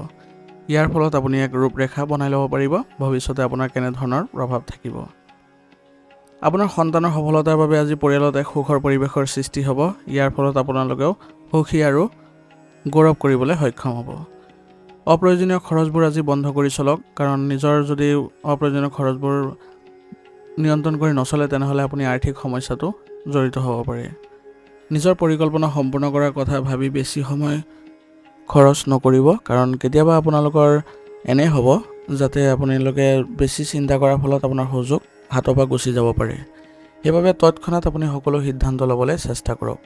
ইয়াৰ ফলত আপুনি এক ৰূপৰেখা বনাই ল'ব পাৰিব ভৱিষ্যতে আপোনাৰ কেনেধৰণৰ প্ৰভাৱ থাকিব। আপোনাৰ সন্তানৰ সফলতাৰ বাবে আজি পৰিয়ালত এক সুখৰ পৰিৱেশৰ সৃষ্টি হ'ব। ইয়াৰ ফলত আপোনালোকেও সুখী আৰু গৌৰৱ কৰিবলৈ সক্ষম হ'ব। অপ্ৰয়োজনীয় খৰচবোৰ আজি বন্ধ কৰি চলক, কাৰণ নিজৰ যদি অপ্ৰয়োজনীয় খৰচবোৰ নিয়ন্ত্ৰণ কৰি নচলে তেনেহ'লে আপুনি আৰ্থিক সমস্যাটো জড়িত হ'ব পাৰে। নিজৰ পৰিকল্পনা সম্পূৰ্ণ কৰাৰ কথা ভাবি বেছি সময় খৰচ নকৰিব, কাৰণ কেতিয়াবা আপোনালোকৰ এনে হ'ব যাতে আপোনালোকে বেছি চিন্তা কৰাৰ ফলত আপোনাৰ সুযোগ হাতৰ পৰা গুচি যাব পাৰে। সেইবাবে তৎক্ষণাত আপুনি সকলো সিদ্ধান্ত ল'বলৈ চেষ্টা কৰক।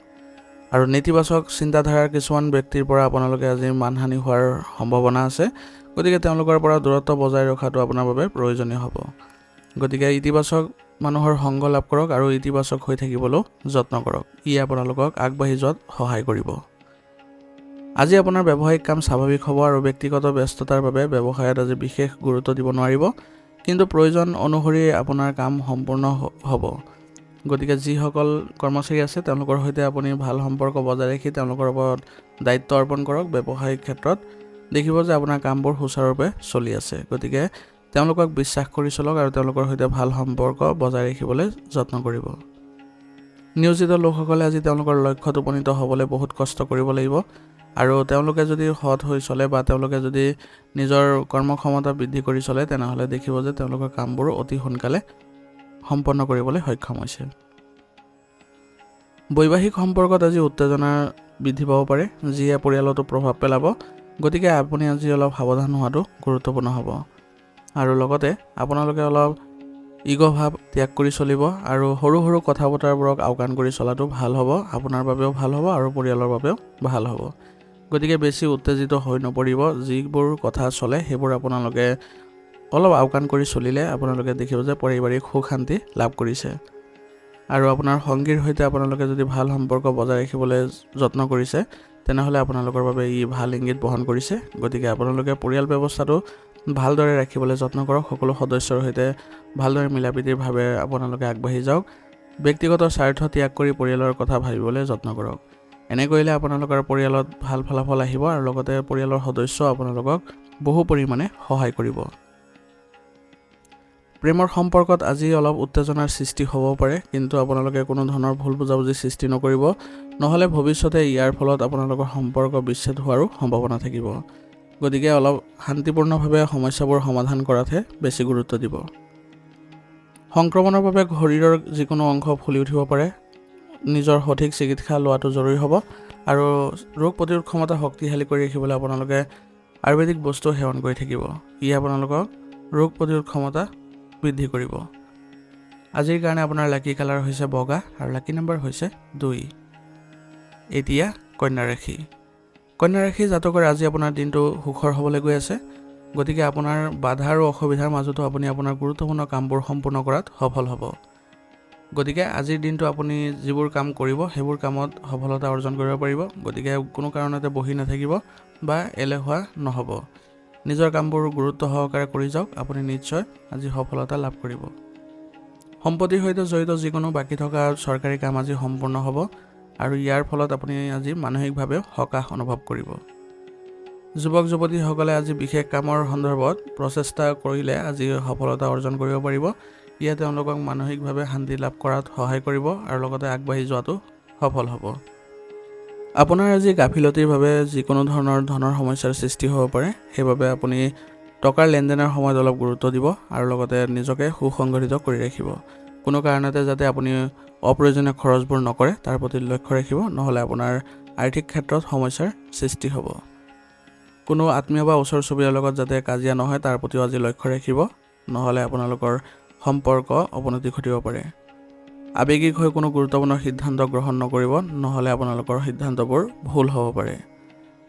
আৰু নেতিবাচক চিন্তাধাৰাৰ কিছুমান ব্যক্তিৰ পৰা আপোনালোকে আজি মানহানি হোৱাৰ সম্ভাৱনা আছে। গতিকে তেওঁলোকৰ পৰা দূৰত্ব বজাই ৰখাটো আপোনাৰ বাবে প্ৰয়োজনীয় হ'ব। গতিকে ইতিবাচক মানুহৰ সংগ লাভ কৰক আৰু ইতিবাচক হৈ থাকিবলৈও যত্ন কৰক। ই আপোনালোকক আগবাঢ়ি যোৱাত সহায় কৰিব। আজি আপোনাৰ ব্যৱসায়িক কাম স্বাভাৱিক হ'ব আৰু ব্যক্তিগত ব্যস্ততাৰ বাবে ব্যৱসায়ত আজি বিশেষ গুৰুত্ব দিব নোৱাৰিব, কিন্তু প্ৰয়োজন অনুসৰি আপোনাৰ কাম সম্পূৰ্ণ হ'ব। গতিকে যিসকল কৰ্মচাৰী আছে তেওঁলোকৰ সৈতে আপুনি ভাল সম্পৰ্ক বজাই ৰাখি তেওঁলোকৰ ওপৰত দায়িত্ব অৰ্পণ কৰক। ব্যৱসায়িক ক্ষেত্ৰত দেখিব যে আপোনাৰ কামবোৰ সুচাৰুৰূপে চলি আছে। গতিকে তেওঁলোকক বিশ্বাস কৰি চলক আৰু তেওঁলোকৰ সৈতে ভাল সম্পৰ্ক বজাই ৰাখিবলৈ যত্ন কৰিব। নিয়োজিত লোকসকলে আজি তেওঁলোকৰ লক্ষ্যত উপনীত হ'বলৈ বহুত কষ্ট কৰিব লাগিব আৰু তেওঁলোকে যদি সৎ হৈ চলে বা তেওঁলোকে যদি নিজৰ কৰ্মক্ষমতা বৃদ্ধি কৰি চলে তেনেহ'লে দেখিব যে তেওঁলোকৰ কামবোৰ অতি সোনকালে সম্পন্ন কৰিবলৈ সক্ষম হৈছে। বৈবাহিক সম্পৰ্কত আজি উত্তেজনা বৃদ্ধি পাব পাৰে, যিয়ে পৰিয়ালতো প্ৰভাৱ পেলাব। গতিকে আপুনি আজি অলপ সাৱধান হোৱাটো গুৰুত্বপূৰ্ণ হ'ব আৰু লগতে আপোনালোকে অলপ ইগ' ভাৱ ত্যাগ কৰি চলিব আৰু সৰু সৰু কথা বতৰাবোৰক আওকাণ কৰি চলাটো ভাল হ'ব। আপোনাৰ বাবেও ভাল হ'ব আৰু পৰিয়ালৰ বাবেও ভাল হ'ব। গতিকে বেছি উত্তেজিত হৈ নপৰিব। যিবোৰ কথা চলে সেইবোৰ আপোনালোকে অলপ আওকাণ কৰি চলিলে আপোনালোকে দেখিব যে পাৰিবাৰিক সুখ শান্তি লাভ কৰিছে। আৰু আপোনাৰ সংগীৰ সৈতে আপোনালোকে যদি ভাল সম্পৰ্ক বজাই ৰাখিবলৈ যত্ন কৰিছে তেনেহ'লে আপোনালোকৰ বাবে ই ভাল ইংগিত বহন কৰিছে। গতিকে আপোনালোকে পৰিয়াল ব্যৱস্থাটো ভালদৰে ৰাখিবলৈ যত্ন কৰক। সকলো সদস্যৰ সৈতে ভালদৰে মিলাপ্ৰীতিৰভাৱে আপোনালোকে আগবাঢ়ি যাওক। ব্যক্তিগত স্বাৰ্থ ত্যাগ কৰি পৰিয়ালৰ কথা ভাবিবলৈ যত্ন কৰক। এনে কৰিলে আপোনালোকৰ পৰিয়ালত ভাল ফলাফল আহিব আৰু লগতে পৰিয়ালৰ সদস্য আপোনালোকক বহু পৰিমাণে সহায় কৰিব। প্ৰেমৰ সম্পৰ্কত আজি অলপ উত্তেজনাৰ সৃষ্টি হ'ব পাৰে, কিন্তু আপোনালোকে কোনো ধৰণৰ ভুল বুজাবুজি সৃষ্টি নকৰিব, নহ'লে ভৱিষ্যতে ইয়াৰ ফলত আপোনালোকৰ সম্পৰ্ক বিচ্ছেদ হোৱাৰো সম্ভাৱনা থাকিব। গতিকে অলপ শান্তিপূৰ্ণভাৱে সমস্যাবোৰ সমাধান কৰাতহে বেছি গুৰুত্ব দিব। সংক্ৰমণৰ বাবে শৰীৰৰ যিকোনো অংশ ফুলি উঠিব পাৰে। নিজৰ সঠিক চিকিৎসা লোৱাটো জৰুৰী হ'ব আৰু ৰোগ প্ৰতিৰোধ ক্ষমতা শক্তিশালী কৰি ৰাখিবলৈ আপোনালোকে আয়ুৰ্বেদিক বস্তু সেৱন কৰি থাকিব। ই আপোনালোকক ৰোগ প্ৰতিৰোধ ক্ষমতা বৃদ্ধি কৰিব। আজিৰ কাৰণে আপোনাৰ লাকি কালাৰ হৈছে বগা আৰু লাকি নম্বৰ হৈছে 2। এতিয়া কন্যা ৰাশি। কন্যা ৰাশি জাতকৰ আজি আপোনাৰ দিনটো সুখৰ হ'বলৈ গৈ আছে। গতিকে আপোনাৰ বাধা আৰু অসুবিধাৰ মাজতো আপুনি আপোনাৰ গুৰুত্বপূৰ্ণ কামবোৰ সম্পূৰ্ণ কৰাত সফল হ'ব। গতিকে আজিৰ দিনটো আপুনি যিবোৰ কাম কৰিব সেইবোৰ কামত সফলতা অৰ্জন কৰিব পাৰিব। গতিকে কোনো কাৰণতে বহি নাথাকিব বা এলেহুৱা নহ'ব। নিজৰ কামবোৰ গুৰুত্ব সহকাৰে কৰি যাওক, আপুনি নিশ্চয় আজি সফলতা লাভ কৰিব। সম্পত্তিৰ সৈতে জড়িত যিকোনো বাকী থকা চৰকাৰী কাম আজি সম্পূৰ্ণ হ'ব আৰু ইয়াৰ ফলত আপুনি আজি মানসিকভাৱে সকাহ অনুভৱ কৰিব। যুৱক যুৱতীসকলে আজি বিশেষ কামৰ সন্দৰ্ভত প্ৰচেষ্টা কৰিলে আজি সফলতা অৰ্জন কৰিব পাৰিব। ইয়ে তেওঁলোকক মানসিকভাৱে শান্তি লাভ কৰাত সহায় কৰিব আৰু লগতে আগবাঢ়ি যোৱাটো সফল হ'ব। আপোনাৰ আজি গাফিলতিৰ বাবে যিকোনো ধৰণৰ ধনৰ সমস্যাৰ সৃষ্টি হ'ব পাৰে। সেইবাবে আপুনি টকাৰ লেনদেনৰ সময়ত অলপ গুৰুত্ব দিব আৰু লগতে নিজকে সুসংগঠিত কৰি ৰাখিব। কোনো কাৰণতে যাতে আপুনি অপ্ৰয়োজনীয় খৰচবোৰ নকৰে তাৰ প্ৰতি লক্ষ্য ৰাখিব, নহ'লে আপোনাৰ আৰ্থিক ক্ষেত্ৰত সমস্যাৰ সৃষ্টি হ'ব। কোনো আত্মীয় বা ওচৰ চুবুৰীয়াৰ লগত যাতে কাজিয়া নহয় তাৰ প্ৰতিও আজি লক্ষ্য ৰাখিব, নহ'লে আপোনালোকৰ সম্পৰ্ক অৱনতি ঘটিব পাৰে। আৱেগিক হৈ কোনো গুৰুত্বপূৰ্ণ সিদ্ধান্ত গ্ৰহণ নকৰিব, নহ'লে আপোনালোকৰ সিদ্ধান্তবোৰ ভুল হ'ব পাৰে।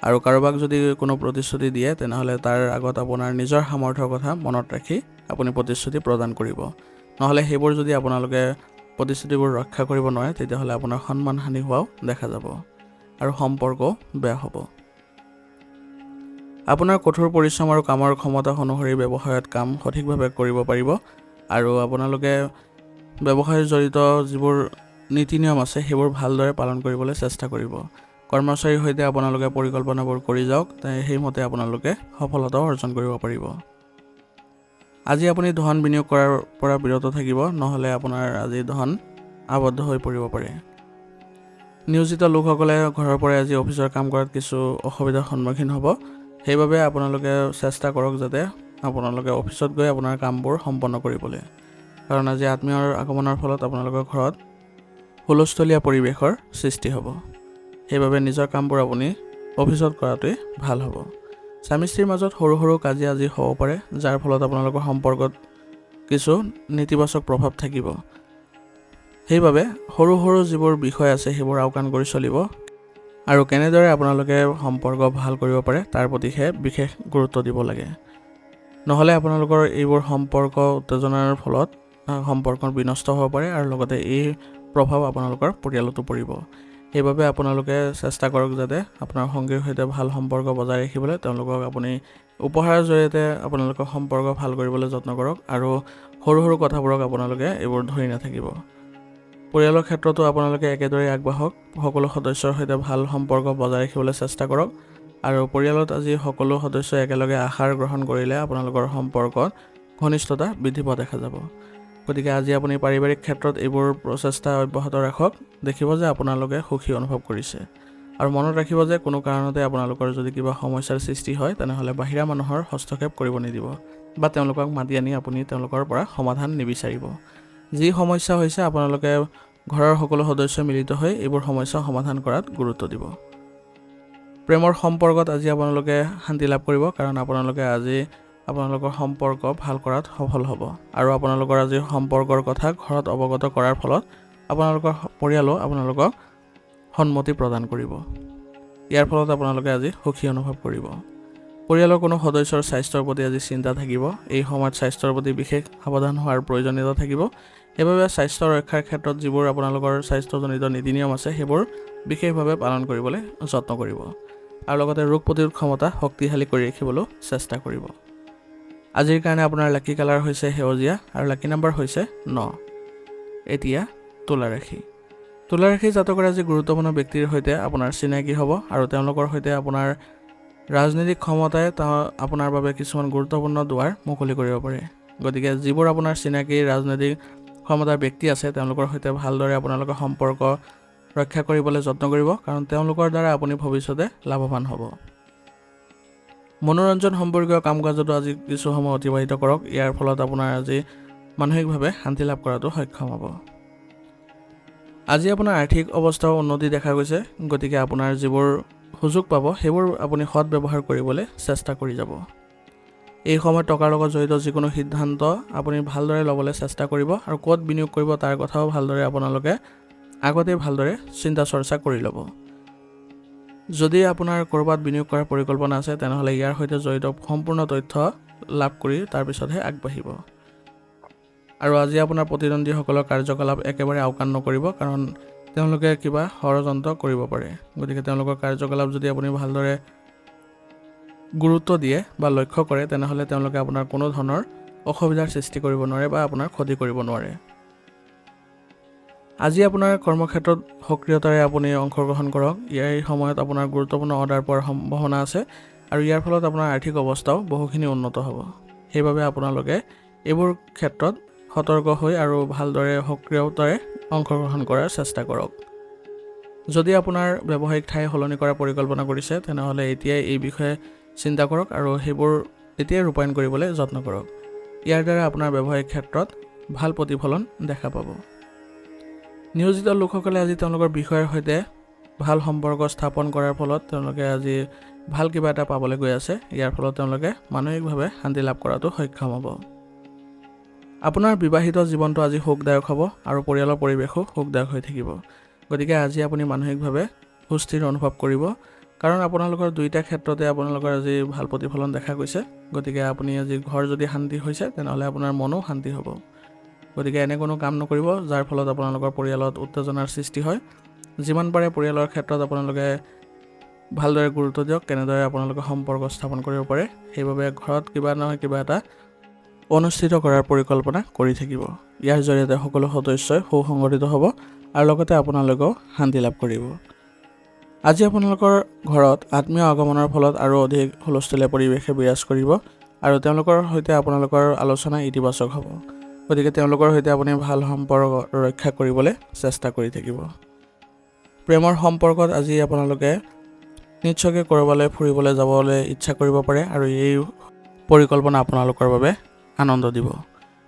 আৰু কাৰোবাক যদি কোনো প্ৰতিশ্ৰুতি দিয়ে তেনেহ'লে তাৰ আগত আপোনাৰ নিজৰ সামৰ্থ্যৰ কথা মনত ৰাখি আপুনি প্ৰতিশ্ৰুতি প্ৰদান কৰিব। নহ'লে সেইবোৰ যদি আপোনালোকে প্ৰতিশ্ৰুতিবোৰ ৰক্ষা কৰিব নোৱাৰে তেতিয়াহ'লে আপোনাৰ সন্মান হানি হোৱাও দেখা যাব আৰু সম্পৰ্কও বেয়া হ'ব। আপোনাৰ কঠোৰ পৰিশ্ৰম আৰু কামৰ ক্ষমতা অনুসৰি ব্যৱসায়ত কাম সঠিকভাৱে কৰিব পাৰিব আৰু আপোনালোকে ব্যৱসায়ৰ জড়িত যিবোৰ নীতি নিয়ম আছে সেইবোৰ ভালদৰে পালন কৰিবলৈ চেষ্টা কৰিব। কৰ্মচাৰীৰ সৈতে আপোনালোকে পৰিকল্পনাবোৰ কৰি যাওক, সেইমতে আপোনালোকে সফলতাও অৰ্জন কৰিব পাৰিব। আজি আপুনি ধন বিনিয়োগ কৰাৰ পৰা বিৰত থাকিব, নহ'লে আপোনাৰ আজি ধন আবদ্ধ হৈ পৰিব পাৰে। নিয়োজিত লোকসকলে ঘৰৰ পৰাই আজি অফিচৰ কাম কৰাত কিছু অসুবিধাৰ সন্মুখীন হ'ব। সেইবাবে আপোনালোকে চেষ্টা কৰক যাতে আপোনালোকে অফিচত গৈ আপোনাৰ কামবোৰ সম্পন্ন কৰিবলৈ। কাৰণ আজি আত্মীয়ৰ আগমনৰ ফলত আপোনালোকৰ ঘৰত হুলস্থলীয়া পৰিৱেশৰ সৃষ্টি হ'ব। সেইবাবে নিজৰ কামবোৰ আপুনি অফিচত কৰাটোৱে ভাল হ'ব। স্বামী স্ত্ৰীৰ মাজত সৰু সৰু কাজিয়া আজি হ'ব পাৰে, যাৰ ফলত আপোনালোকৰ সম্পৰ্কত কিছু নেতিবাচক প্ৰভাৱ থাকিব। সেইবাবে সৰু সৰু যিবোৰ বিষয় আছে সেইবোৰ আওকাণ কৰি চলিব আৰু কেনেদৰে আপোনালোকে সম্পৰ্ক ভাল কৰিব পাৰে তাৰ প্ৰতিহে বিশেষ গুৰুত্ব দিব লাগে। নহ'লে আপোনালোকৰ এইবোৰ সম্পৰ্ক উত্তেজনাৰ ফলত সম্পৰ্ক বিনষ্ট হ'ব পাৰে আৰু লগতে এই প্ৰভাৱ আপোনালোকৰ পৰিয়ালতো পৰিব। সেইবাবে আপোনালোকে চেষ্টা কৰক যাতে আপোনাৰ সংগীৰ সৈতে ভাল সম্পৰ্ক বজাই ৰাখিবলৈ তেওঁলোকক আপুনি উপহাৰৰ জৰিয়তে আপোনালোকৰ সম্পৰ্ক ভাল কৰিবলৈ যত্ন কৰক আৰু সৰু সৰু কথাবোৰক আপোনালোকে এইবোৰ ধৰি নাথাকিব। পৰিয়ালৰ ক্ষেত্ৰতো আপোনালোকে একেদৰে আগবাঢ়ক, সকলো সদস্যৰ সৈতে ভাল সম্পৰ্ক বজাই ৰাখিবলৈ চেষ্টা কৰক আৰু পৰিয়ালত আজি সকলো সদস্যই একেলগে আহাৰ গ্ৰহণ কৰিলে আপোনালোকৰ সম্পৰ্কত ঘনিষ্ঠতা বৃদ্ধি পোৱা দেখা যাব। গতিকে আজি আপুনি পাৰিবাৰিক ক্ষেত্ৰত এইবোৰ প্ৰচেষ্টা অব্যাহত ৰাখক, দেখিব যে আপোনালোকে সুখী অনুভৱ কৰিছে। আৰু মনত ৰাখিব যে কোনো কাৰণতে আপোনালোকৰ যদি কিবা সমস্যাৰ সৃষ্টি হয় তেনেহ'লে বাহিৰা মানুহৰ হস্তক্ষেপ কৰিব নিদিব বা তেওঁলোকক মাতি আনি আপুনি তেওঁলোকৰ পৰা সমাধান নিবিচাৰিব। যি সমস্যা হৈছে আপোনালোকে ঘৰৰ সকলো সদস্য মিলিত হৈ এইবোৰ সমস্যা সমাধান কৰাত গুৰুত্ব দিব। প্ৰেমৰ সম্পৰ্কত আজি আপোনালোকে শান্তি লাভ কৰিব, কাৰণ আপোনালোকে আজি আপোনালোকৰ সম্পৰ্ক ভাল কৰাত সফল হ'ব আৰু আপোনালোকৰ আজি সম্পৰ্কৰ কথা ঘৰত অৱগত কৰাৰ ফলত আপোনালোকৰ পৰিয়ালেও আপোনালোকক সন্মতি প্ৰদান কৰিব। ইয়াৰ ফলত আপোনালোকে আজি সুখী অনুভৱ কৰিব। পৰিয়ালৰ কোনো সদস্যৰ স্বাস্থ্যৰ প্ৰতি আজি চিন্তা থাকিব। এই সময়ত স্বাস্থ্যৰ প্ৰতি বিশেষ সাৱধান হোৱাৰ প্ৰয়োজনীয়তা থাকিব। সেইবাবে স্বাস্থ্য ৰক্ষাৰ ক্ষেত্ৰত যিবোৰ আপোনালোকৰ স্বাস্থ্যজনিত নীতি নিয়ম আছে সেইবোৰ বিশেষভাৱে পালন কৰিবলৈ যত্ন কৰিব আৰু লগতে ৰোগ প্ৰতিৰোধ ক্ষমতা শক্তিশালী কৰি ৰাখিবলৈ চেষ্টা কৰিব। আজিৰ কাৰণে আপোনাৰ লাকি কালাৰ হৈছে সেউজীয়া আৰু লাকি নাম্বাৰ হৈছে 9। এতিয়া তুলা ৰাশি। তুলা ৰাশি জাতকৰ আজি গুৰুত্বপূৰ্ণ ব্যক্তিৰ সৈতে আপোনাৰ চিনাকি হ'ব আৰু তেওঁলোকৰ সৈতে আপোনাৰ ৰাজনৈতিক ক্ষমতাই আপোনাৰ বাবে কিছুমান গুৰুত্বপূৰ্ণ দুৱাৰ মুকলি কৰিব পাৰে। গতিকে যিবোৰ আপোনাৰ চিনাকি ৰাজনৈতিক ক্ষমতাৰ ব্যক্তি আছে তেওঁলোকৰ সৈতে ভালদৰে আপোনালোকৰ সম্পৰ্ক ৰক্ষা কৰিবলৈ যত্ন কৰিব, কাৰণ তেওঁলোকৰ দ্বাৰা আপুনি ভৱিষ্যতে লাভৱান হ'ব। মনোৰঞ্জন সম্পৰ্কীয় কাম কাজতো আজি কিছু সময় অতিবাহিত কৰক। ইয়াৰ ফলত আপোনাৰ আজি মানসিকভাৱে শান্তি লাভ কৰাটো সক্ষম হ'ব। আজি আপোনাৰ আৰ্থিক অৱস্থাও উন্নতি দেখা গৈছে, গতিকে আপোনাৰ যিবোৰ সুযোগ পাব সেইবোৰ আপুনি সৎ ব্যৱহাৰ কৰিবলৈ চেষ্টা কৰি যাব। এই সময়ত টকাৰ লগত জড়িত যিকোনো সিদ্ধান্ত আপুনি ভালদৰে ল'বলৈ চেষ্টা কৰিব আৰু ক'ত বিনিয়োগ কৰিব তাৰ কথাও ভালদৰে আপোনালোকে আগতে ভালদৰে চিন্তা চৰ্চা কৰি ল'ব। যদি আপোনাৰ ক'ৰবাত বিনিয়োগ কৰাৰ পৰিকল্পনা আছে তেনেহ'লে ইয়াৰ সৈতে জড়িত সম্পূৰ্ণ তথ্য লাভ কৰি তাৰপিছতহে আগবাঢ়িব। আৰু আজি আপোনাৰ প্ৰতিদ্বন্দ্বীসকলৰ কাৰ্যকলাপ একেবাৰে আওকাণ নকৰিব, কাৰণ তেওঁলোকে কিবা ষড়যন্ত্ৰ কৰিব পাৰে। গতিকে তেওঁলোকৰ কাৰ্যকলাপ যদি আপুনি ভালদৰে গুৰুত্ব দিয়ে বা লক্ষ্য কৰে তেনেহ'লে তেওঁলোকে আপোনাৰ কোনো ধৰণৰ অসুবিধাৰ সৃষ্টি কৰিব নোৱাৰে বা আপোনাৰ ক্ষতি কৰিব নোৱাৰে। আজি আপোনাৰ কৰ্মক্ষেত্ৰত সক্ৰিয়তাৰে আপুনি অংশগ্ৰহণ কৰক। এই সময়ত আপোনাৰ গুৰুত্বপূৰ্ণ অৰ্ডাৰ পোৱাৰ সম্ভাৱনা আছে আৰু ইয়াৰ ফলত আপোনাৰ আৰ্থিক অৱস্থাও বহুখিনি উন্নত হ'ব। সেইবাবে আপোনালোকে এইবোৰ ক্ষেত্ৰত সতৰ্ক হৈ আৰু ভালদৰে সক্ৰিয়তাৰে অংশগ্ৰহণ কৰাৰ চেষ্টা কৰক। যদি আপোনাৰ ব্যৱসায়িক ঠাই সলনি কৰাৰ পৰিকল্পনা কৰিছে তেনেহ'লে এতিয়াই এই বিষয়ে চিন্তা কৰক আৰু সেইবোৰ এতিয়াই ৰূপায়ণ কৰিবলৈ যত্ন কৰক। ইয়াৰ দ্বাৰা আপোনাৰ ব্যৱসায়িক ক্ষেত্ৰত ভাল প্ৰতিফলন দেখা পাব। নিয়োজিত লোকসকলে আজি তেওঁলোকৰ বিষয়ৰ সৈতে ভাল সম্পৰ্ক স্থাপন কৰাৰ ফলত তেওঁলোকে আজি ভাল কিবা এটা পাবলৈ গৈ আছে। ইয়াৰ ফলত তেওঁলোকে মানসিকভাৱে শান্তি লাভ কৰাটো সক্ষম হ'ব। আপোনাৰ বিবাহিত জীৱনটো আজি সুখদায়ক হ'ব আৰু পৰিয়ালৰ পৰিৱেশো সুখদায়ক হৈ থাকিব। গতিকে আজি আপুনি মানসিকভাৱে সুস্থিৰ অনুভৱ কৰিব, কাৰণ আপোনালোকৰ দুয়োটা ক্ষেত্ৰতে আপোনালোকৰ আজি ভাল প্ৰতিফলন দেখা গৈছে। গতিকে আপুনি আজি ঘৰ যদি শান্তি হৈছে তেনেহ'লে আপোনাৰ মনো শান্তি হ'ব। গতিকে এনে কোনো কাম নকৰিব যাৰ ফলত আপোনালোকৰ পৰিয়ালত উত্তেজনাৰ সৃষ্টি হয়। যিমান পাৰে পৰিয়ালৰ ক্ষেত্ৰত আপোনালোকে ভালদৰে গুৰুত্ব দিয়ক, কেনেদৰে আপোনালোকে সম্পৰ্ক স্থাপন কৰিব পাৰে। সেইবাবে ঘৰত কিবা নহয় কিবা এটা অনুষ্ঠিত কৰাৰ পৰিকল্পনা কৰি থাকিব। ইয়াৰ জৰিয়তে সকলো সদস্যই সুসংগঠিত হ'ব আৰু লগতে আপোনালোকেও শান্তি লাভ কৰিব। আজি আপোনালোকৰ ঘৰত আত্মীয় আগমনৰ ফলত আৰু অধিক হুলস্থুলীয়া পৰিৱেশে বিৰাজ কৰিব আৰু তেওঁলোকৰ সৈতে আপোনালোকৰ আলোচনা ইতিবাচক হ'ব। গতিকে তেওঁলোকৰ সৈতে আপুনি ভাল সম্পৰ্ক ৰক্ষা কৰিবলৈ চেষ্টা কৰি থাকিব। প্ৰেমৰ সম্পৰ্কত আজি আপোনালোকে নিশ্চয়কৈ ক'ৰবালৈ ফুৰিবলৈ যাবলৈ ইচ্ছা কৰিব পাৰে আৰু এই পৰিকল্পনা আপোনালোকৰ বাবে আনন্দ দিব।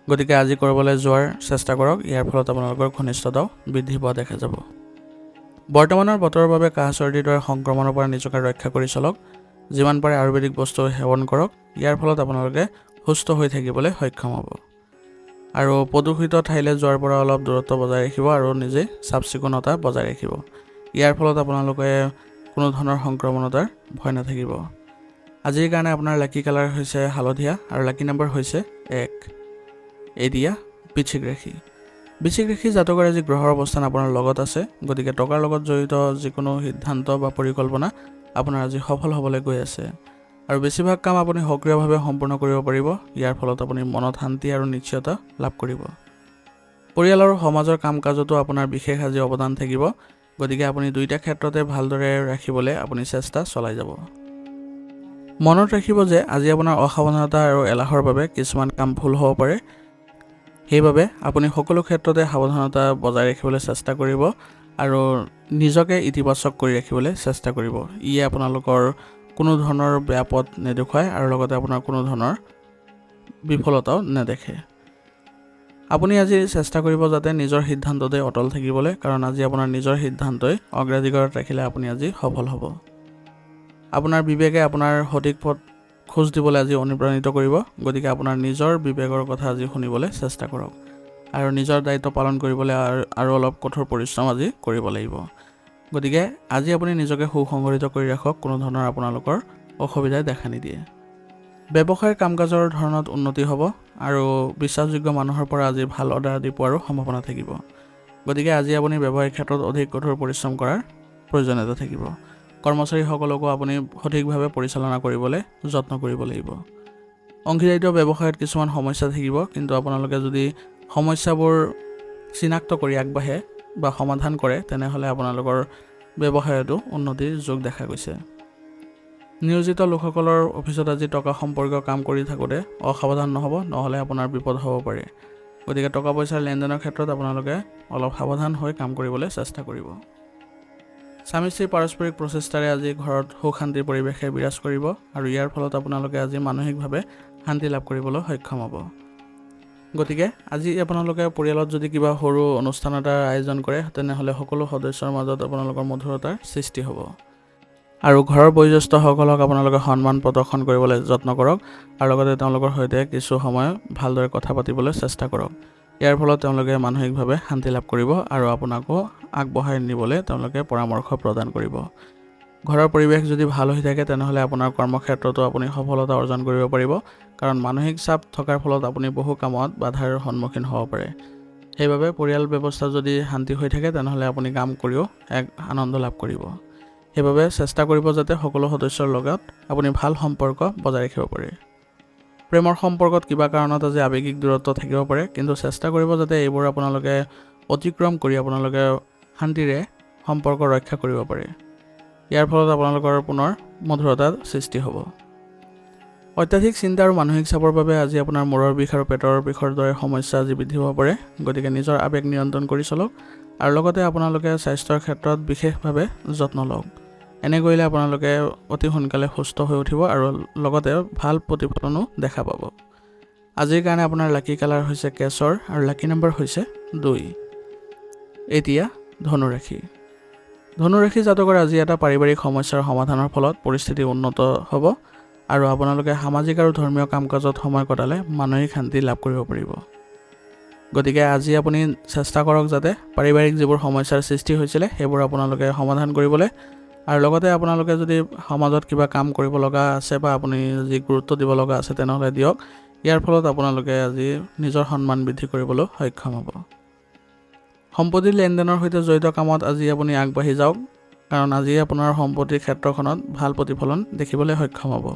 গতিকে আজি ক'ৰবালৈ যোৱাৰ চেষ্টা কৰক। ইয়াৰ ফলত আপোনালোকৰ ঘনিষ্ঠতাও বৃদ্ধি পোৱা দেখা যাব। বৰ্তমানৰ বতৰৰ বাবে কাহ চৰ্দিৰ দৰে সংক্ৰমণৰ পৰা নিজকে ৰক্ষা কৰি চলক। যিমান পাৰে আয়ুৰ্বেদিক বস্তু সেৱন কৰক। ইয়াৰ ফলত আপোনালোকে সুস্থ হৈ থাকিবলৈ সক্ষম হ'ব। আৰু প্ৰদূষিত ঠাইলৈ যোৱাৰ পৰা অলপ দূৰত্ব বজাই ৰাখিব আৰু নিজে চাফ চিকুণতা বজাই ৰাখিব। ইয়াৰ ফলত আপোনালোকে কোনো ধৰণৰ সংক্ৰমণতাৰ ভয় নাথাকিব। আজিৰ কাৰণে আপোনাৰ লাকি কালাৰ হৈছে হালধীয়া আৰু লাকি নম্বৰ হৈছে 1। এৰিয়া বৃশ্চিক ৰাশি। বৃশ্চিক ৰাশি জাতকৰ আজি গ্ৰহৰ অৱস্থান আপোনাৰ লগত আছে। গতিকে টকাৰ লগত জড়িত যিকোনো সিদ্ধান্ত বা পৰিকল্পনা আপোনাৰ আজি সফল হ'বলৈ গৈ আছে আৰু বেছিভাগ কাম আপুনি সক্ৰিয়ভাৱে সম্পূৰ্ণ কৰিব পাৰিব। ইয়াৰ ফলত আপুনি মনত শান্তি আৰু নিশ্চয়তা লাভ কৰিব। পৰিয়াল আৰু সমাজৰ কাম কাজতো আপোনাৰ বিশেষ আজি অৱদান থাকিব। গতিকে আপুনি দুয়োটা ক্ষেত্ৰতে ভালদৰে ৰাখিবলৈ আপুনি চেষ্টা চলাই যাব। মনত ৰাখিব যে আজি আপোনাৰ অসাৱধানতা আৰু এলাহৰ বাবে কিছুমান কাম ভুল হ'ব পাৰে। সেইবাবে আপুনি সকলো ক্ষেত্ৰতে সাৱধানতা বজাই ৰাখিবলৈ চেষ্টা কৰিব আৰু নিজকে ইতিবাচক কৰি ৰাখিবলৈ চেষ্টা কৰিব। ইয়ে আপোনালোকৰ কোনো ধৰণৰ বেয়া পথ নেদেখুৱায় আৰু লগতে আপোনাৰ কোনো ধৰণৰ বিফলতাও নেদেখে। আপুনি আজি চেষ্টা কৰিব যাতে নিজৰ সিদ্ধান্ততে অটল থাকিবলৈ, কাৰণ আজি আপোনাৰ নিজৰ সিদ্ধান্তই অগ্ৰাধিকাৰত ৰাখিলে আপুনি আজি সফল হ'ব। আপোনাৰ বিবেকে আপোনাৰ সঠিক পথ খোজ দিবলৈ আজি অনুপ্ৰাণিত কৰিব। গতিকে আপোনাৰ নিজৰ বিবেকৰ কথা আজি শুনিবলৈ চেষ্টা কৰক আৰু নিজৰ দায়িত্ব পালন কৰিবলৈ আৰু অলপ কঠোৰ পৰিশ্ৰম আজি কৰিব লাগিব। গতিকে আজি আপুনি নিজকে সুসংগঠিত কৰি ৰাখক। কোনো ধৰণৰ আপোনালোকৰ অসুবিধাই দেখা নিদিয়ে। ব্যৱসায়ৰ কাম কাজৰ ধৰণত উন্নতি হ'ব আৰু বিশ্বাসযোগ্য মানুহৰ পৰা আজি ভাল অৰ্ডাৰ আদি পোৱাৰো সম্ভাৱনা থাকিব। গতিকে আজি আপুনি ব্যৱসায়িক ক্ষেত্ৰত অধিক কঠোৰ পৰিশ্ৰম কৰাৰ প্ৰয়োজনীয়তা থাকিব। কৰ্মচাৰীসকলকো আপুনি সঠিকভাৱে পৰিচালনা কৰিবলৈ যত্ন কৰিব লাগিব। অংশীদাৰিত্ব ব্যৱসায়ত কিছুমান সমস্যা থাকিব, কিন্তু আপোনালোকে যদি সমস্যাবোৰ চিনাক্ত কৰি আগবাঢ়ে বা সমাধান কৰে তেনেহ'লে আপোনালোকৰ ব্যৱসায়তো উন্নতিৰ যোগ দেখা গৈছে। নিয়োজিত লোকসকলৰ অফিচত আজি টকা সম্পৰ্কীয় কাম কৰি থাকোঁতে অসাৱধান নহ'ব, নহ'লে আপোনাৰ বিপদ হ'ব পাৰে। গতিকে টকা পইচাৰ লেনদেনৰ ক্ষেত্ৰত আপোনালোকে অলপ সাৱধান হৈ কাম কৰিবলৈ চেষ্টা কৰিব। স্বামী স্ত্ৰীৰ পাৰস্পৰিক প্ৰচেষ্টাৰে আজি ঘৰত সুখ শান্তিৰ পৰিৱেশে বিৰাজ কৰিব আৰু ইয়াৰ ফলত আপোনালোকে আজি মানসিকভাৱে শান্তি লাভ কৰিবলৈ সক্ষম হ'ব। গতিকে আজি আপোনালোকে পৰিয়ালত যদি কিবা সৰু অনুষ্ঠান এটাৰ আয়োজন কৰে তেনেহ'লে সকলো সদস্যৰ মাজত আপোনালোকৰ মধুৰতাৰ সৃষ্টি হ'ব আৰু ঘৰৰ বয়োজ্যেষ্ঠসকলক আপোনালোকে সন্মান প্ৰদৰ্শন কৰিবলৈ যত্ন কৰক আৰু লগতে তেওঁলোকৰ সৈতে কিছু সময় ভালদৰে কথা পাতিবলৈ চেষ্টা কৰক। ইয়াৰ ফলত তেওঁলোকে মানসিকভাৱে শান্তি লাভ কৰিব আৰু আপোনাকো আগবঢ়াই নিবলৈ তেওঁলোকে পৰামৰ্শ প্ৰদান কৰিব। ঘৰৰ পৰিৱেশ যদি ভাল হৈ থাকে তেনেহ'লে আপোনাৰ কৰ্মক্ষেত্ৰতো আপুনি সফলতা অৰ্জন কৰিব পাৰিব, কাৰণ মানসিক চাপ থকাৰ ফলত আপুনি বহু কামত বাধাৰ সন্মুখীন হ'ব পাৰে। সেইবাবে পৰিয়াল ব্যৱস্থা যদি শান্তি হৈ থাকে তেনেহ'লে আপুনি কাম কৰিও এক আনন্দ লাভ কৰিব। সেইবাবে চেষ্টা কৰিব যাতে সকলো সদস্যৰ লগত আপুনি ভাল সম্পৰ্ক বজাই ৰাখিব পাৰে। প্ৰেমৰ সম্পৰ্কত কিবা কাৰণত আজি আৱেগিক দূৰত্ব থাকিব পাৰে, কিন্তু চেষ্টা কৰিব যাতে এইবোৰ আপোনালোকে অতিক্ৰম কৰি আপোনালোকে শান্তিৰে সম্পৰ্ক ৰক্ষা কৰিব পাৰে। ইয়াৰ ফলত আপোনালোকৰ পুনৰ মধুৰতাৰ সৃষ্টি হ'ব। অত্যাধিক চিন্তা আৰু মানসিক চাপৰ বাবে আজি আপোনাৰ মূৰৰ বিষ আৰু পেটৰ বিষৰ দৰে সমস্যা আজি বৃদ্ধি হ'ব পাৰে। গতিকে নিজৰ আৱেগ নিয়ন্ত্ৰণ কৰি চলক আৰু লগতে আপোনালোকে স্বাস্থ্যৰ ক্ষেত্ৰত বিশেষভাৱে যত্ন লওক। এনে কৰিলে আপোনালোকে অতি সোনকালে সুস্থ হৈ উঠিব আৰু লগতে ভাল প্ৰতিফলনো দেখা পাব। আজিৰ কাৰণে আপোনাৰ লাকি কালাৰ হৈছে কেশৰ আৰু লাকি নম্বৰ হৈছে 2। এতিয়া ধনুৰাশি। ধনুৰাশি জাতকৰ আজি এটা পাৰিবাৰিক সমস্যাৰ সমাধানৰ ফলত পৰিস্থিতি উন্নত হ'ব আৰু আপোনালোকে সামাজিক আৰু ধৰ্মীয় কাম কাজত সময় কটালে মানসিক শান্তি লাভ কৰিব পাৰিব। গতিকে আজি আপুনি চেষ্টা কৰক যাতে পাৰিবাৰিক যিবোৰ সমস্যাৰ সৃষ্টি হৈছিলে সেইবোৰ আপোনালোকে সমাধান কৰিবলৈ, আৰু লগতে আপোনালোকে যদি সমাজত কিবা কাম কৰিব লগা আছে বা আপুনি যি গুৰুত্ব দিব লগা আছে তেনেহ'লে দিয়ক। ইয়াৰ ফলত আপোনালোকে আজি নিজৰ সন্মান বৃদ্ধি কৰিবলৈ সক্ষম হ'ব। সম্পত্তিৰ লেনদেনৰ সৈতে জড়িত কামত আজি আপুনি আগবাঢ়ি যাওক, কাৰণ আজি আপোনাৰ সম্পত্তিৰ ক্ষেত্ৰখনত ভাল প্ৰতিফলন দেখিবলৈ সক্ষম হ'ব।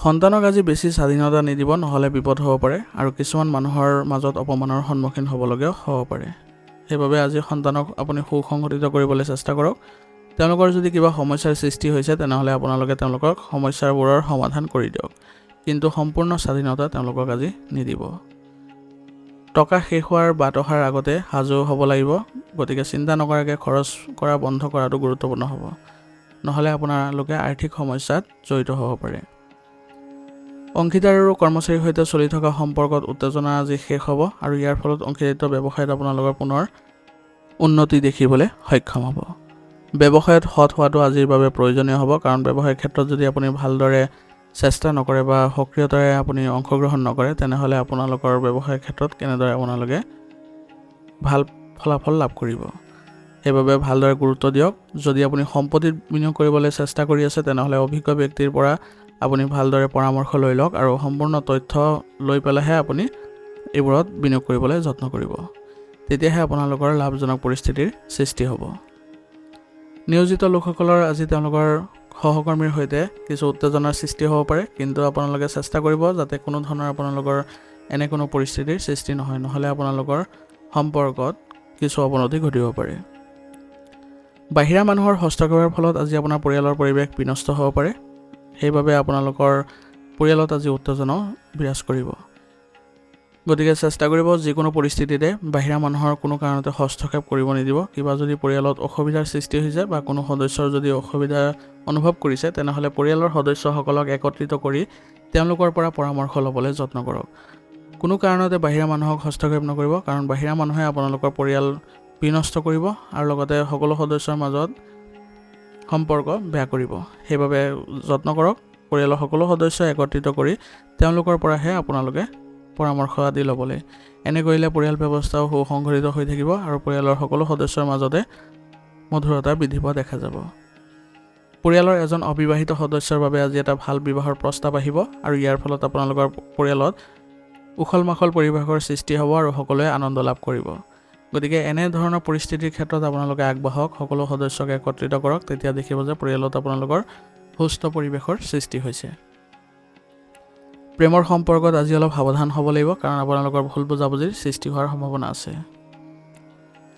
সন্তানক আজি বেছি স্বাধীনতা নিদিব, নহ'লে বিপদ হ'ব পাৰে আৰু কিছুমান মানুহৰ মাজত অপমানৰ সন্মুখীন হ'বলগীয়া হ'ব পাৰে। সেইবাবে আজি সন্তানক আপুনি সুসংগঠিত কৰিবলৈ চেষ্টা কৰক। তেওঁলোকৰ যদি কিবা সমস্যাৰ সৃষ্টি হৈছে তেনেহ'লে আপোনালোকে তেওঁলোকক সমস্যাবোৰৰ সমাধান কৰি দিয়ক, কিন্তু সম্পূৰ্ণ স্বাধীনতা তেওঁলোকক আজি নিদিব। টকা শেষ হোৱাৰ বাট অহাৰ আগতে সাজু হ'ব লাগিব। গতিকে চিন্তা নকৰাকৈ খৰচ কৰা বন্ধ কৰাটো গুৰুত্বপূৰ্ণ হ'ব, নহ'লে আপোনালোকে আৰ্থিক সমস্যাত জড়িত হ'ব পাৰে। অংশীদাৰ আৰু কৰ্মচাৰীৰ সৈতে চলি থকা সম্পৰ্কত উত্তেজনা আজি শেষ হ'ব আৰু ইয়াৰ ফলত অংশীদাৰিত্ব ব্যৱসায়ত আপোনালোকৰ পুনৰ উন্নতি দেখিবলৈ সক্ষম হ'ব। ব্যৱসায়ত সৎ হোৱাটো আজিৰ বাবে প্ৰয়োজনীয় হ'ব, কাৰণ ব্যৱসায়িক ক্ষেত্ৰত যদি আপুনি ভালদৰে চেষ্টা নকৰে বা সক্ৰিয়তাৰে আপুনি অংশগ্ৰহণ নকৰে তেনেহ'লে আপোনালোকৰ ব্যৱসায়িক ক্ষেত্ৰত কেনেদৰে আপোনালোকে ভাল ফলাফল লাভ কৰিব। সেইবাবে ভালদৰে গুৰুত্ব দিয়ক। যদি আপুনি সম্পত্তিত বিনিয়োগ কৰিবলৈ চেষ্টা কৰি আছে তেনেহ'লে অভিজ্ঞ ব্যক্তিৰ পৰা আপুনি ভালদৰে পৰামৰ্শ লৈ লওক আৰু সম্পূৰ্ণ তথ্য লৈ পেলাইহে আপুনি এইবোৰত বিনিয়োগ কৰিবলৈ যত্ন কৰিব। তেতিয়াহে আপোনালোকৰ লাভজনক পৰিস্থিতিৰ সৃষ্টি হ'ব। নিয়োজিত লোকসকলৰ আজি তেওঁলোকৰ সহকৰ্মীৰ সৈতে কিছু উত্তেজনাৰ সৃষ্টি হ'ব পাৰে, কিন্তু আপোনালোকে চেষ্টা কৰিব যাতে কোনো ধৰণৰ আপোনালোকৰ এনে কোনো পৰিস্থিতিৰ সৃষ্টি নহয়, নহ'লে আপোনালোকৰ সম্পৰ্কত কিছু অৱনতি ঘটিব পাৰে। বাহিৰা মানুহৰ হস্তক্ষেপৰ ফলত আজি আপোনাৰ পৰিয়ালৰ পৰিৱেশ বিনষ্ট হ'ব পাৰে। সেইবাবে আপোনালোকৰ পৰিয়ালত আজি উত্তেজনা বিৰাজ কৰিব। গতিকে চেষ্টা কৰিব যিকোনো পৰিস্থিতিতে বাহিৰা মানুহৰ কোনো কাৰণতে হস্তক্ষেপ কৰিব নিদিব। কিবা যদি পৰিয়ালত অসুবিধাৰ সৃষ্টি হৈছে বা কোনো সদস্যৰ যদি অসুবিধা অনুভৱ কৰিছে তেনেহ'লে পৰিয়ালৰ সদস্যসকলক একত্ৰিত কৰি তেওঁলোকৰ পৰা পৰামৰ্শ ল'বলৈ যত্ন কৰক। কোনো কাৰণতে বাহিৰা মানুহক হস্তক্ষেপ নকৰিব, কাৰণ বাহিৰা মানুহে আপোনালোকৰ পৰিয়াল বিনষ্ট কৰিব আৰু লগতে সকলো সদস্যৰ মাজত সম্পৰ্ক বেয়া কৰিব। সেইবাবে যত্ন কৰক পৰিয়ালৰ সকলো সদস্য একত্ৰিত কৰি তেওঁলোকৰ পৰাহে আপোনালোকে পৰামৰ্শ আদি ল'বলৈ। এনে কৰিলে পৰিয়াল ব্যৱস্থাও সুসংগঠিত হৈ থাকিব আৰু পৰিয়ালৰ সকলো সদস্যৰ মাজতে মধুৰতা বৃদ্ধি পোৱা দেখা যাব। পৰিয়ালৰ এজন অবিবাহিত সদস্যৰ বাবে আজি এটা ভাল বিবাহৰ প্ৰস্তাৱ আহিব আৰু ইয়াৰ ফলত আপোনালোকৰ পৰিয়ালত উখল মাখল পৰিৱেশৰ সৃষ্টি হ'ব আৰু সকলোৱে আনন্দ লাভ কৰিব। গতিকে এনেধৰণৰ পৰিস্থিতিৰ ক্ষেত্ৰত আপোনালোকে আগবাঢ়ক, সকলো সদস্যক একত্ৰিত কৰক, তেতিয়া দেখিব যে পৰিয়ালত আপোনালোকৰ সুস্থ পৰিৱেশৰ সৃষ্টি হৈছে। প্ৰেমৰ সম্পৰ্কত আজি অলপ সাৱধান হ'ব লাগিব, কাৰণ আপোনালোকৰ ভুল বুজাবুজিৰ সৃষ্টি হোৱাৰ সম্ভাৱনা আছে।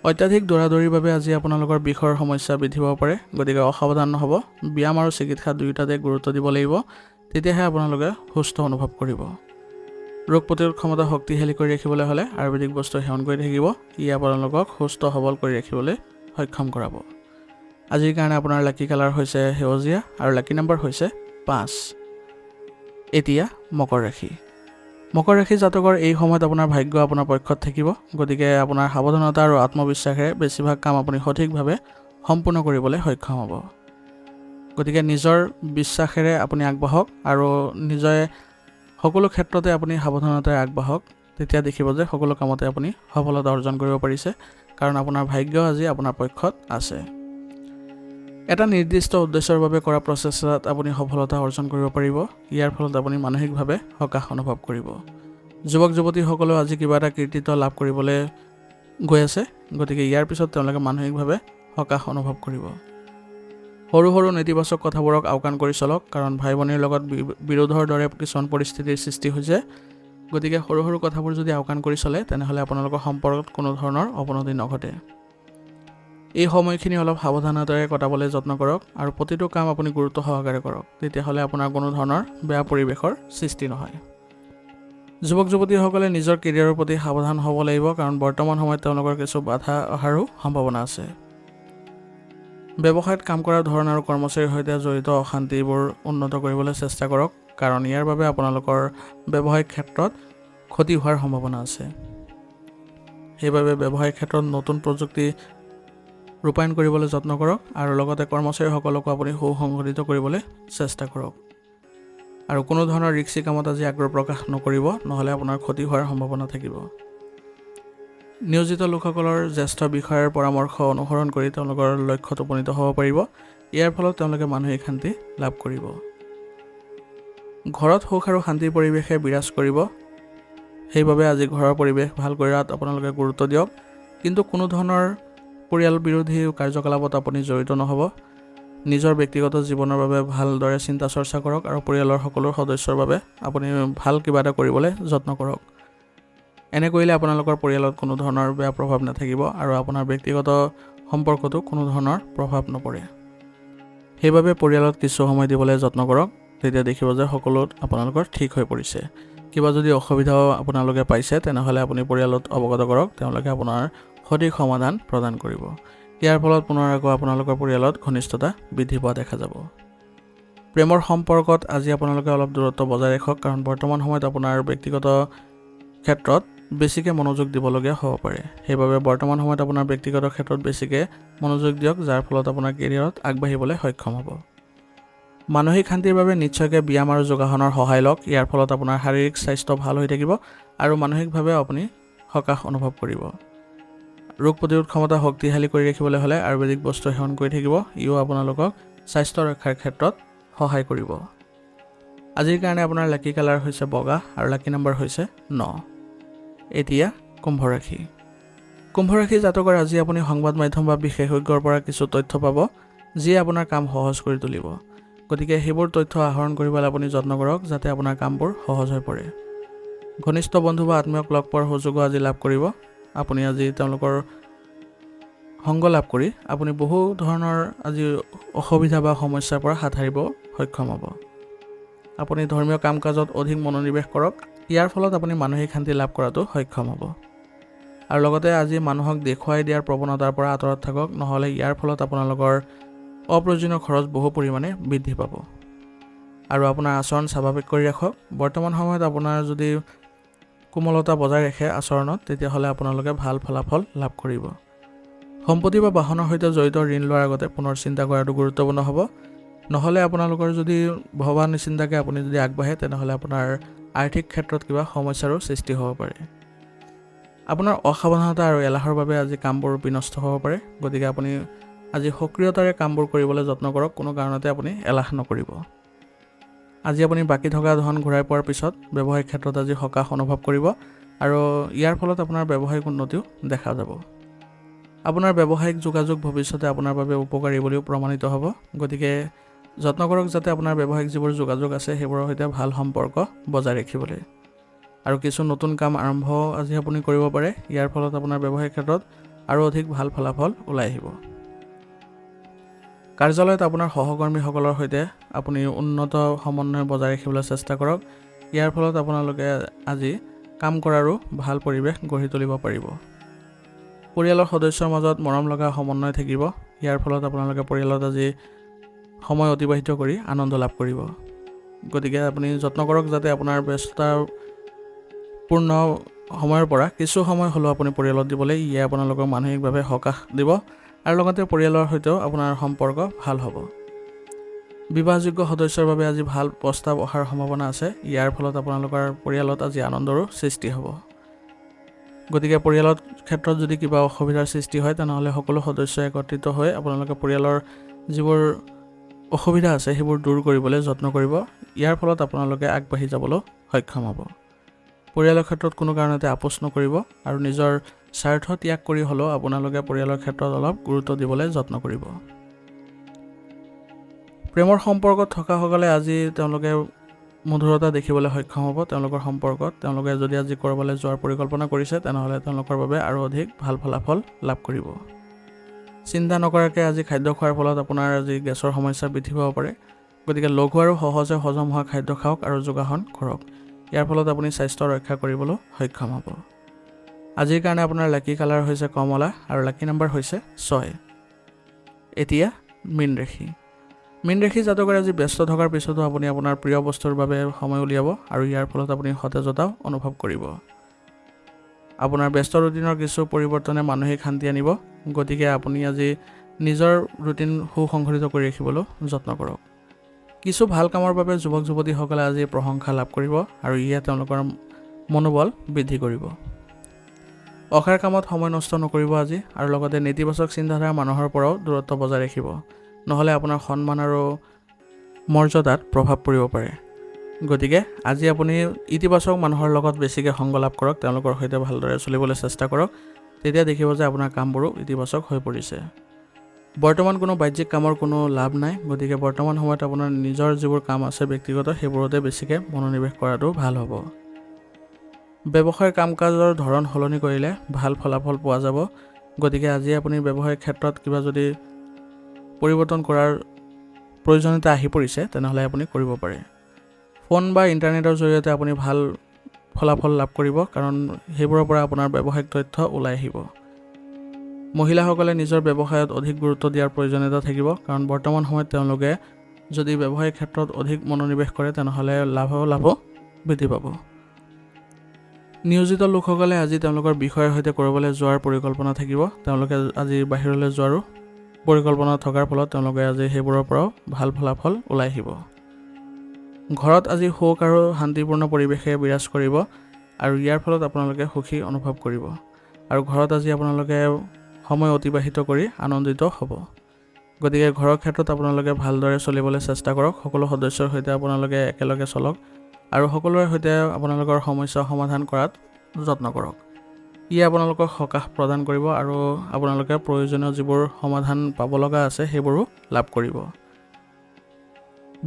অত্যাধিক দৌৰাদৌৰিৰ বাবে আজি আপোনালোকৰ বিষৰ সমস্যা বৃদ্ধি পাব পাৰে। গতিকে অসাৱধান নহ'ব। ব্যায়াম আৰু চিকিৎসা দুয়োটাতে গুৰুত্ব দিব লাগিব, তেতিয়াহে আপোনালোকে সুস্থ অনুভৱ কৰিব। ৰোগ প্ৰতিৰোধ ক্ষমতা শক্তিশালী কৰি ৰাখিবলৈ হ'লে আয়ুৰ্বেদিক বস্তু সেৱন কৰি থাকিব। ই আপোনালোকক সুস্থ সবল কৰি ৰাখিবলৈ সক্ষম কৰাব। আজিৰ কাৰণে আপোনাৰ লাকি কালাৰ হৈছে সেউজীয়া আৰু লাকি নম্বৰ হৈছে 5। এতিয়া মকৰ ৰাশি। মকৰ ৰাশি জাতকৰ এই সময়ত আপোনাৰ ভাগ্য আপোনাৰ পক্ষত থাকিব। গতিকে আপোনাৰ সাৱধানতা আৰু আত্মবিশ্বাসেৰে বেছিভাগ কাম আপুনি সঠিকভাৱে সম্পূৰ্ণ কৰিবলৈ সক্ষম হ'ব। গতিকে নিজৰ বিশ্বাসেৰে আপুনি আগবাঢ়ক আৰু নিজে সকলো ক্ষেত্ৰতে আপুনি সাৱধানতাৰে আগবাঢ়ক, তেতিয়া দেখিব যে সকলো কামতে আপুনি সফলতা অৰ্জন কৰিব পাৰিছে, কাৰণ আপোনাৰ ভাগ্য আজি আপোনাৰ পক্ষত আছে। এটা নিৰ্দিষ্ট উদ্দেশ্যৰ বাবে কৰা প্ৰচেষ্টাত আপুনি সফলতা অৰ্জন কৰিব পাৰিব। ইয়াৰ ফলত আপুনি মানসিকভাৱে সকাহ অনুভৱ কৰিব। যুৱক যুৱতীসকলেও আজি কিবা এটা কৃতিত্ব লাভ কৰিবলৈ গৈ আছে, গতিকে ইয়াৰ পিছত তেওঁলোকে মানসিকভাৱে সকাহ অনুভৱ কৰিব। সৰু সৰু নেতিবাচক কথাবোৰক আওকাণ কৰি চলক, কাৰণ ভাই ভনীৰ লগত বিৰোধৰ দৰে কিছুমান পৰিস্থিতিৰ সৃষ্টি হৈছে। গতিকে সৰু সৰু কথাবোৰ যদি আওকাণ কৰি চলে তেনেহ'লে আপোনালোকৰ সম্পৰ্কত কোনো ধৰণৰ অৱনতি নঘটে। এই সময়খিনি অলপ সাৱধানতাৰে কটাবলৈ যত্ন কৰক আৰু প্ৰতিটো কাম আপুনি গুৰুত্ব সহকাৰে কৰক, তেতিয়াহ'লে আপোনাৰ কোনো ধৰণৰ বেয়া পৰিৱেশৰ সৃষ্টি নহয়। যুৱক যুৱতীসকলে নিজৰ কেৰিয়াৰৰ প্ৰতি সাৱধান হ'ব লাগিব, কাৰণ বৰ্তমান সময়ত তেওঁলোকৰ কিছু বাধা অহাৰো সম্ভাৱনা আছে। ব্যৱসায়ত কাম কৰাৰ ধৰণ আৰু কৰ্মচাৰীৰ সৈতে জড়িত অশান্তিবোৰ উন্নত কৰিবলৈ চেষ্টা কৰক, কাৰণ ইয়াৰ বাবে আপোনালোকৰ ব্যৱসায়িক ক্ষেত্ৰত ক্ষতি হোৱাৰ সম্ভাৱনা আছে। সেইবাবে ব্যৱসায়িক ক্ষেত্ৰত নতুন প্ৰযুক্তি ৰূপায়ণ কৰিবলৈ যত্ন কৰক আৰু লগতে কৰ্মচাৰীসকলকো আপুনি সুসংগঠিত কৰিবলৈ চেষ্টা কৰক। আৰু কোনো ধৰণৰ ৰিস্কি কামত আজি আগ্ৰহ প্ৰকাশ নকৰিব, নহ'লে আপোনাৰ ক্ষতি হোৱাৰ সম্ভাৱনা থাকিব। নিয়োজিত লোকসকলৰ জ্যেষ্ঠ বিষয়াৰ পৰামৰ্শ অনুসৰণ কৰি তেওঁলোকৰ লক্ষ্যত উপনীত হ'ব পাৰিব। ইয়াৰ ফলত তেওঁলোকে মানসিক শান্তি লাভ কৰিব। ঘৰত সুখ আৰু শান্তিৰ পৰিৱেশে বিৰাজ কৰিব, সেইবাবে আজি ঘৰৰ পৰিৱেশ ভাল কৰাত আপোনালোকে গুৰুত্ব দিয়ক। কিন্তু কোনো ধৰণৰ পৰিয়াল বিৰোধী কাৰ্যকলাপত আপুনি জড়িত নহ'ব। নিজৰ ব্যক্তিগত জীৱনৰ বাবে ভালদৰে চিন্তা চৰ্চা কৰক আৰু পৰিয়ালৰ সকলো সদস্যৰ বাবে আপুনি ভাল কিবা এটা কৰিবলৈ যত্ন কৰক। এনে কৰিলে আপোনালোকৰ পৰিয়ালত কোনো ধৰণৰ বেয়া প্ৰভাৱ নাথাকিব আৰু আপোনাৰ ব্যক্তিগত সম্পৰ্কতো কোনো ধৰণৰ প্ৰভাৱ নপৰে। সেইবাবে পৰিয়ালত কিছু সময় দিবলৈ যত্ন কৰক, তেতিয়া দেখিব যে সকলো আপোনালোকৰ ঠিক হৈ পৰিছে। কিবা যদি অসুবিধাও আপোনালোকে পাইছে তেনেহ'লে আপুনি পৰিয়ালত অৱগত কৰক, তেওঁলোকে আপোনাৰ সঠিক সমাধান প্ৰদান কৰিব। ইয়াৰ ফলত পুনৰ আকৌ আপোনালোকৰ পৰিয়ালত ঘনিষ্ঠতা বৃদ্ধি পোৱা দেখা যাব। প্ৰেমৰ সম্পৰ্কত আজি আপোনালোকে অলপ দূৰত্ব বজাই ৰাখক, কাৰণ বৰ্তমান সময়ত আপোনাৰ ব্যক্তিগত ক্ষেত্ৰত বেছিকৈ মনোযোগ দিবলগীয়া হ'ব পাৰে। সেইবাবে বৰ্তমান সময়ত আপোনাৰ ব্যক্তিগত ক্ষেত্ৰত বেছিকৈ মনোযোগ দিয়ক, যাৰ ফলত আপোনাৰ কেৰিয়াৰত আগবাঢ়িবলৈ সক্ষম হ'ব। মানসিক শান্তিৰ বাবে নিশ্চয়কৈ ব্যায়াম আৰু যোগাসনৰ সহায় লওক। ইয়াৰ ফলত আপোনাৰ শাৰীৰিক স্বাস্থ্য ভাল হৈ থাকিব আৰু মানসিকভাৱে আপুনি সকাহ অনুভৱ কৰিব। ৰোগ প্ৰতিৰোধ ক্ষমতা শক্তিশালী কৰি ৰাখিবলৈ হ'লে আয়ুৰ্বেদিক বস্তু সেৱন কৰি থাকিব। ইও আপোনালোকক স্বাস্থ্য ৰক্ষাৰ ক্ষেত্ৰত সহায় কৰিব। আজিৰ কাৰণে আপোনাৰ লাকি কালাৰ হৈছে বগা আৰু লাকি নম্বৰ হৈছে 9। এতিয়া কুম্ভ ৰাশি। কুম্ভ ৰাশি জাতকৰ আজি আপুনি সংবাদ মাধ্যম বা বিশেষজ্ঞৰ পৰা কিছু তথ্য পাব, যিয়ে আপোনাৰ কাম সহজ কৰি তুলিব। গতিকে সেইবোৰ তথ্য আহৰণ কৰিবলৈ আপুনি যত্ন কৰক, যাতে আপোনাৰ কামবোৰ সহজ হৈ পৰে। ঘনিষ্ঠ বন্ধু বা আত্মীয়ক লগ পোৱাৰ সুযোগো আজি লাভ কৰিব। আপুনি আজি তেওঁলোকৰ সংগ লাভ কৰি আপুনি বহু ধৰণৰ আজি অসুবিধা বা সমস্যাৰ পৰা হাত সাৰিব সক্ষম হ'ব। আপুনি ধৰ্মীয় কাম কাজত অধিক মনোনিৱেশ কৰক, ইয়াৰ ফলত আপুনি মানসিক শান্তি লাভ কৰাটো সক্ষম হ'ব। আৰু লগতে আজি মানুহক দেখুৱাই দিয়াৰ প্ৰৱণতাৰ পৰা আঁতৰত থাকক, নহ'লে ইয়াৰ ফলত আপোনালোকৰ অপ্ৰয়োজনীয় খৰচ বহু পৰিমাণে বৃদ্ধি পাব। আৰু আপোনাৰ আচৰণ স্বাভাৱিক কৰি ৰাখক। বৰ্তমান সময়ত আপোনাৰ যদি কোমলতা বজাই ৰাখে আচৰণত, তেতিয়াহ'লে আপোনালোকে ভাল ফলাফল লাভ কৰিব। সম্পত্তি বা বাহনৰ সৈতে জড়িত ঋণ লোৱাৰ আগতে পুনৰ চিন্তা কৰাটো গুৰুত্বপূৰ্ণ হ'ব। নহ'লে আপোনালোকৰ যদি ভবা নিচিন্তাকৈ আপুনি যদি আগবাঢ়ে, তেনেহ'লে আপোনাৰ আৰ্থিক ক্ষেত্ৰত কিবা সমস্যাৰো সৃষ্টি হ'ব পাৰে। আপোনাৰ অসাৱধানতা আৰু এলাহৰ বাবে আজি কামবোৰ বিনষ্ট হ'ব পাৰে। গতিকে আপুনি আজি সক্ৰিয়তাৰে কামবোৰ কৰিবলৈ যত্ন কৰক, কোনো কাৰণতে আপুনি এলাহ নকৰিব। আজি আপুনি বাকী থকা ধন ঘূৰাই পোৱাৰ পিছত ব্যৱসায়িক ক্ষেত্ৰত আজি সকাহ অনুভৱ কৰিব আৰু ইয়াৰ ফলত আপোনাৰ ব্যৱসায়িক উন্নতিও দেখা যাব। আপোনাৰ ব্যৱসায়িক যোগাযোগ ভৱিষ্যতে আপোনাৰ বাবে উপকাৰী বুলিও প্ৰমাণিত হ'ব। গতিকে যত্ন কৰক যাতে আপোনাৰ ব্যৱসায়িক যিবোৰ যোগাযোগ আছে সেইবোৰৰ সৈতে ভাল সম্পৰ্ক বজাই ৰাখিবলৈ। আৰু কিছু নতুন কাম আৰম্ভ আজি আপুনি কৰিব পাৰে। ইয়াৰ ফলত আপোনাৰ ব্যৱসায়িক ক্ষেত্ৰত আৰু অধিক ভাল ফলাফল ওলাই আহিব। কাৰ্যালয়ত আপোনাৰ সহকৰ্মীসকলৰ সৈতে আপুনি উন্নত সমন্বয় বজাই ৰাখিবলৈ চেষ্টা কৰক। ইয়াৰ ফলত আপোনালোকে আজি কাম কৰাৰো ভাল পৰিৱেশ গঢ়ি তুলিব পাৰিব। পৰিয়ালৰ সদস্যৰ মাজত মৰম লগা সমন্বয় থাকিব। ইয়াৰ ফলত আপোনালোকে পৰিয়ালত আজি সময় অতিবাহিত কৰি আনন্দ লাভ কৰিব। গতিকে আপুনি যত্ন কৰক যাতে আপোনাৰ ব্যস্ততাপূৰ্ণ সময়ৰ পৰা কিছু সময় হ'লেও আপুনি পৰিয়ালত দিবলৈ, ইয়ে আপোনালোকক মানসিকভাৱে সকাহ দিব আৰু লগতে পৰিয়ালৰ সৈতেও আপোনাৰ সম্পৰ্ক ভাল হ'ব। বিবাহযোগ্য সদস্যৰ বাবে আজি ভাল প্ৰস্তাৱ অহাৰ সম্ভাৱনা আছে। ইয়াৰ ফলত আপোনালোকৰ পৰিয়ালত আজি আনন্দৰো সৃষ্টি হ'ব। গতিকে পৰিয়ালৰ ক্ষেত্ৰত যদি কিবা অসুবিধাৰ সৃষ্টি হয়, তেনেহ'লে সকলো সদস্য একত্ৰিত হৈ আপোনালোকে পৰিয়ালৰ যিবোৰ অসুবিধা আছে সেইবোৰ দূৰ কৰিবলৈ যত্ন কৰিব। ইয়াৰ ফলত আপোনালোকে আগবাঢ়ি যাবলৈ সক্ষম হ'ব। পৰিয়ালৰ ক্ষেত্ৰত কোনো কাৰণতে আপোচ নকৰিব আৰু নিজৰ স্বাৰ্থ ত্যাগ কৰি হ'লেও আপোনালোকে পৰিয়ালৰ ক্ষেত্ৰত অলপ গুৰুত্ব দিবলৈ যত্ন কৰিব। প্ৰেমৰ সম্পৰ্কত থকাসকলে আজি তেওঁলোকে মধুৰতা দেখিবলৈ সক্ষম হ'ব। তেওঁলোকৰ সম্পৰ্কত তেওঁলোকে যদি আজি ক'ৰবালৈ যোৱাৰ পৰিকল্পনা কৰিছে তেনেহ'লে তেওঁলোকৰ বাবে আৰু অধিক ভাল ফলাফল লাভ কৰিব। চিন্তা নকৰাকৈ আজি খাদ্য খোৱাৰ ফলত আপোনাৰ আজি গেছৰ সমস্যা বৃদ্ধি পাব পাৰে। গতিকে লঘু আৰু সহজে হজম হোৱা খাদ্য খাওক আৰু যোগাসন কৰক। ইয়াৰ ফলত আপুনি স্বাস্থ্য ৰক্ষা কৰিবলৈ সক্ষম হ'ব। আজিৰ কাৰণে আপোনাৰ লাকি কালাৰ হৈছে কমলা আৰু লাকি নম্বৰ হৈছে 6। এতিয়া মীন ৰাশি। মীন ৰাশি জাতকৰে আজি ব্যস্ত থকাৰ পিছতো আপুনি আপোনাৰ প্ৰিয় বস্তুৰ বাবে সময় উলিয়াব আৰু ইয়াৰ ফলত আপুনি সতেজতাও অনুভৱ কৰিব। আপোনাৰ ব্যস্ত ৰুটিনৰ কিছু পৰিৱৰ্তনে মানসিক শান্তি আনিব। গতিকে আপুনি আজি নিজৰ ৰুটিন সুসংগঠিত কৰি ৰাখিবলৈ যত্ন কৰক। কিছু ভাল কামৰ বাবে যুৱক যুৱতীসকলে আজি প্ৰশংসা লাভ কৰিব আৰু ইয়ে তেওঁলোকৰ মনোবল বৃদ্ধি কৰিব। অসাৰ কামত সময় নষ্ট নকৰিব আজি আৰু লগতে নেতিবাচক চিন্তাধাৰা মানুহৰ পৰাও দূৰত্ব বজাই ৰাখিব। নহ'লে আপোনাৰ সন্মান আৰু মৰ্যাদাত প্ৰভাৱ পৰিব পাৰে। গতিকে আজি আপুনি ইতিবাচক মানুহৰ লগত বেছিকৈ সংগ লাভ কৰক, তেওঁলোকৰ সৈতে ভালদৰে চলিবলৈ চেষ্টা কৰক। তেতিয়া দেখিব যে আপোনাৰ কামবোৰো ইতিবাচক হৈ পৰিছে। বৰ্তমান কোনো বাহ্যিক কামৰ কোনো লাভ নাই। গতিকে বৰ্তমান সময়ত আপোনাৰ নিজৰ যিবোৰ কাম আছে ব্যক্তিগত সেইবোৰতে বেছিকৈ মনোনিৱেশ কৰাটো ভাল হ'ব। ব্যৱসায়ৰ কাম কাজৰ ধৰণ সলনি কৰিলে ভাল ফলাফল পোৱা যাব। গতিকে আজি আপুনি ব্যৱসায়িক ক্ষেত্ৰত কিবা যদি পৰিৱৰ্তন কৰাৰ প্ৰয়োজনীয়তা আহি পৰিছে তেনেহ'লে আপুনি কৰিব পাৰে। ফোন বা ইণ্টাৰনেটৰ জৰিয়তে আপুনি ভাল ফলাফল লাভ কৰিব, কাৰণ সেইবোৰৰ পৰা আপোনাৰ ব্যৱসায়িক তথ্য ওলাই আহিব। মহিলাসকলে নিজৰ ব্যৱসায়ত অধিক গুৰুত্ব দিয়াৰ প্ৰয়োজনীয়তা থাকিব, কাৰণ বৰ্তমান সময়ত তেওঁলোকে যদি ব্যৱসায়িক ক্ষেত্ৰত অধিক মনোনিৱেশ কৰে তেনেহ'লে লাভ বৃদ্ধি পাব। নিয়োজিত লোকসকলে আজি তেওঁলোকৰ বিষয়ৰ সৈতে ক'ৰবালৈ যোৱাৰ পৰিকল্পনা থাকিব। তেওঁলোকে আজি বাহিৰলৈ যোৱাৰো পৰিকল্পনা থকাৰ ফলত তেওঁলোকে আজি সেইবোৰৰ পৰাও ভাল ফলাফল ওলাই আহিব। ঘৰত আজি সুখ আৰু শান্তিপূৰ্ণ পৰিৱেশে বিৰাজ কৰিব আৰু ইয়াৰ ফলত আপোনালোকে সুখী অনুভৱ কৰিব আৰু ঘৰত আজি আপোনালোকে সময় অতিবাহিত কৰি আনন্দিত হ'ব। গতিকে ঘৰৰ ক্ষেত্ৰত আপোনালোকে ভালদৰে চলিবলৈ চেষ্টা কৰক। সকলো সদস্যৰ সৈতে আপোনালোকে একেলগে চলক আৰু সকলোৰে সৈতে আপোনালোকৰ সমস্যা সমাধান কৰাত যত্ন কৰক। ই আপোনালোকক সকাহ প্ৰদান কৰিব আৰু আপোনালোকে প্ৰয়োজনীয় যিবোৰ সমাধান পাব লগা আছে সেইবোৰো লাভ কৰিব।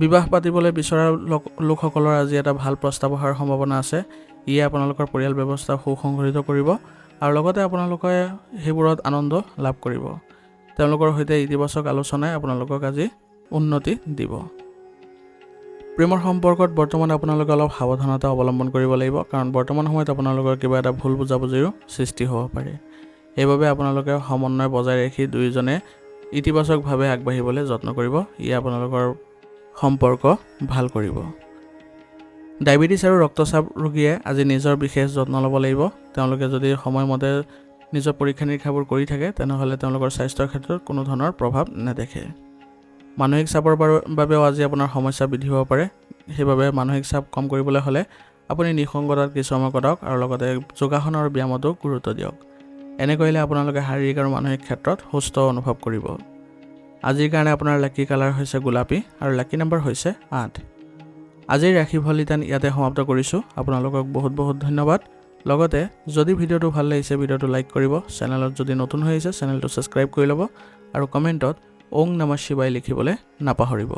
বিবাহ পাতিবলৈ বিচৰা লোকসকলৰ আজি এটা ভাল প্ৰস্তাৱ অহাৰ সম্ভাৱনা আছে। ইয়ে আপোনালোকৰ পৰিয়াল ব্যৱস্থা সুসংগঠিত কৰিব আৰু লগতে আপোনালোকে সেইবোৰত আনন্দ লাভ কৰিব। তেওঁলোকৰ সৈতে ইতিবাচক আলোচনাই আপোনালোকক আজি উন্নতি দিব। প্ৰেমৰ সম্পৰ্কত বৰ্তমান আপোনালোকে অলপ সাৱধানতা অৱলম্বন কৰিব লাগিব, কাৰণ বৰ্তমান সময়ত আপোনালোকৰ কিবা এটা ভুল বুজাবুজিৰো সৃষ্টি হ'ব পাৰে। সেইবাবে আপোনালোকে সমন্বয় বজাই ৰাখি দুয়োজনে ইতিবাচকভাৱে আগবাঢ়িবলৈ যত্ন কৰিব। ই আপোনালোকৰ সম্পৰ্ক ভাল কৰিব। ডায়েবেটিছ আৰু ৰক্তচাপ ৰোগীয়ে আজি নিজৰ বিশেষ যত্ন ল'ব লাগিব। তেওঁলোকে যদি সময়মতে নিজৰ পৰীক্ষা নিৰীক্ষাবোৰ কৰি থাকে তেনেহ'লে তেওঁলোকৰ স্বাস্থ্যৰ ক্ষেত্ৰত কোনো ধৰণৰ প্ৰভাৱ নেদেখে। মানসিক চাপৰ বাবেও আজি আপোনাৰ সমস্যা বৃদ্ধি হ'ব পাৰে। সেইবাবে মানসিক চাপ কম কৰিবলৈ হ'লে আপুনি নিসংগতাত কিছু সময় কটাওক আৰু লগতে যোগাসন আৰু ব্যায়ামতো গুৰুত্ব দিয়ক। এনে কৰিলে আপোনালোকে শাৰীৰিক আৰু মানসিক ক্ষেত্ৰত সুস্থ অনুভৱ কৰিব। আজিৰ কাৰণে আপোনাৰ লাকি কালাৰ হৈছে গোলাপী আৰু লাকি নম্বৰ হৈছে 8। আজিৰ ৰাশিফল ইয়াতে সমাপ্ত কৰিছোঁ। আপোনালোকক বহুত বহুত ধন্যবাদ। লগতে যদি ভিডিঅ'টো ভাল লাগিছে ভিডিঅ'টো লাইক কৰিব, চেনেলত যদি নতুন হৈ আহিছে চেনেলটো ছাবস্ক্ৰাইব কৰি ল'ব আৰু কমেণ্টত ওং নমঃ শিৱায় লিখিবলৈ নাপাহৰিব।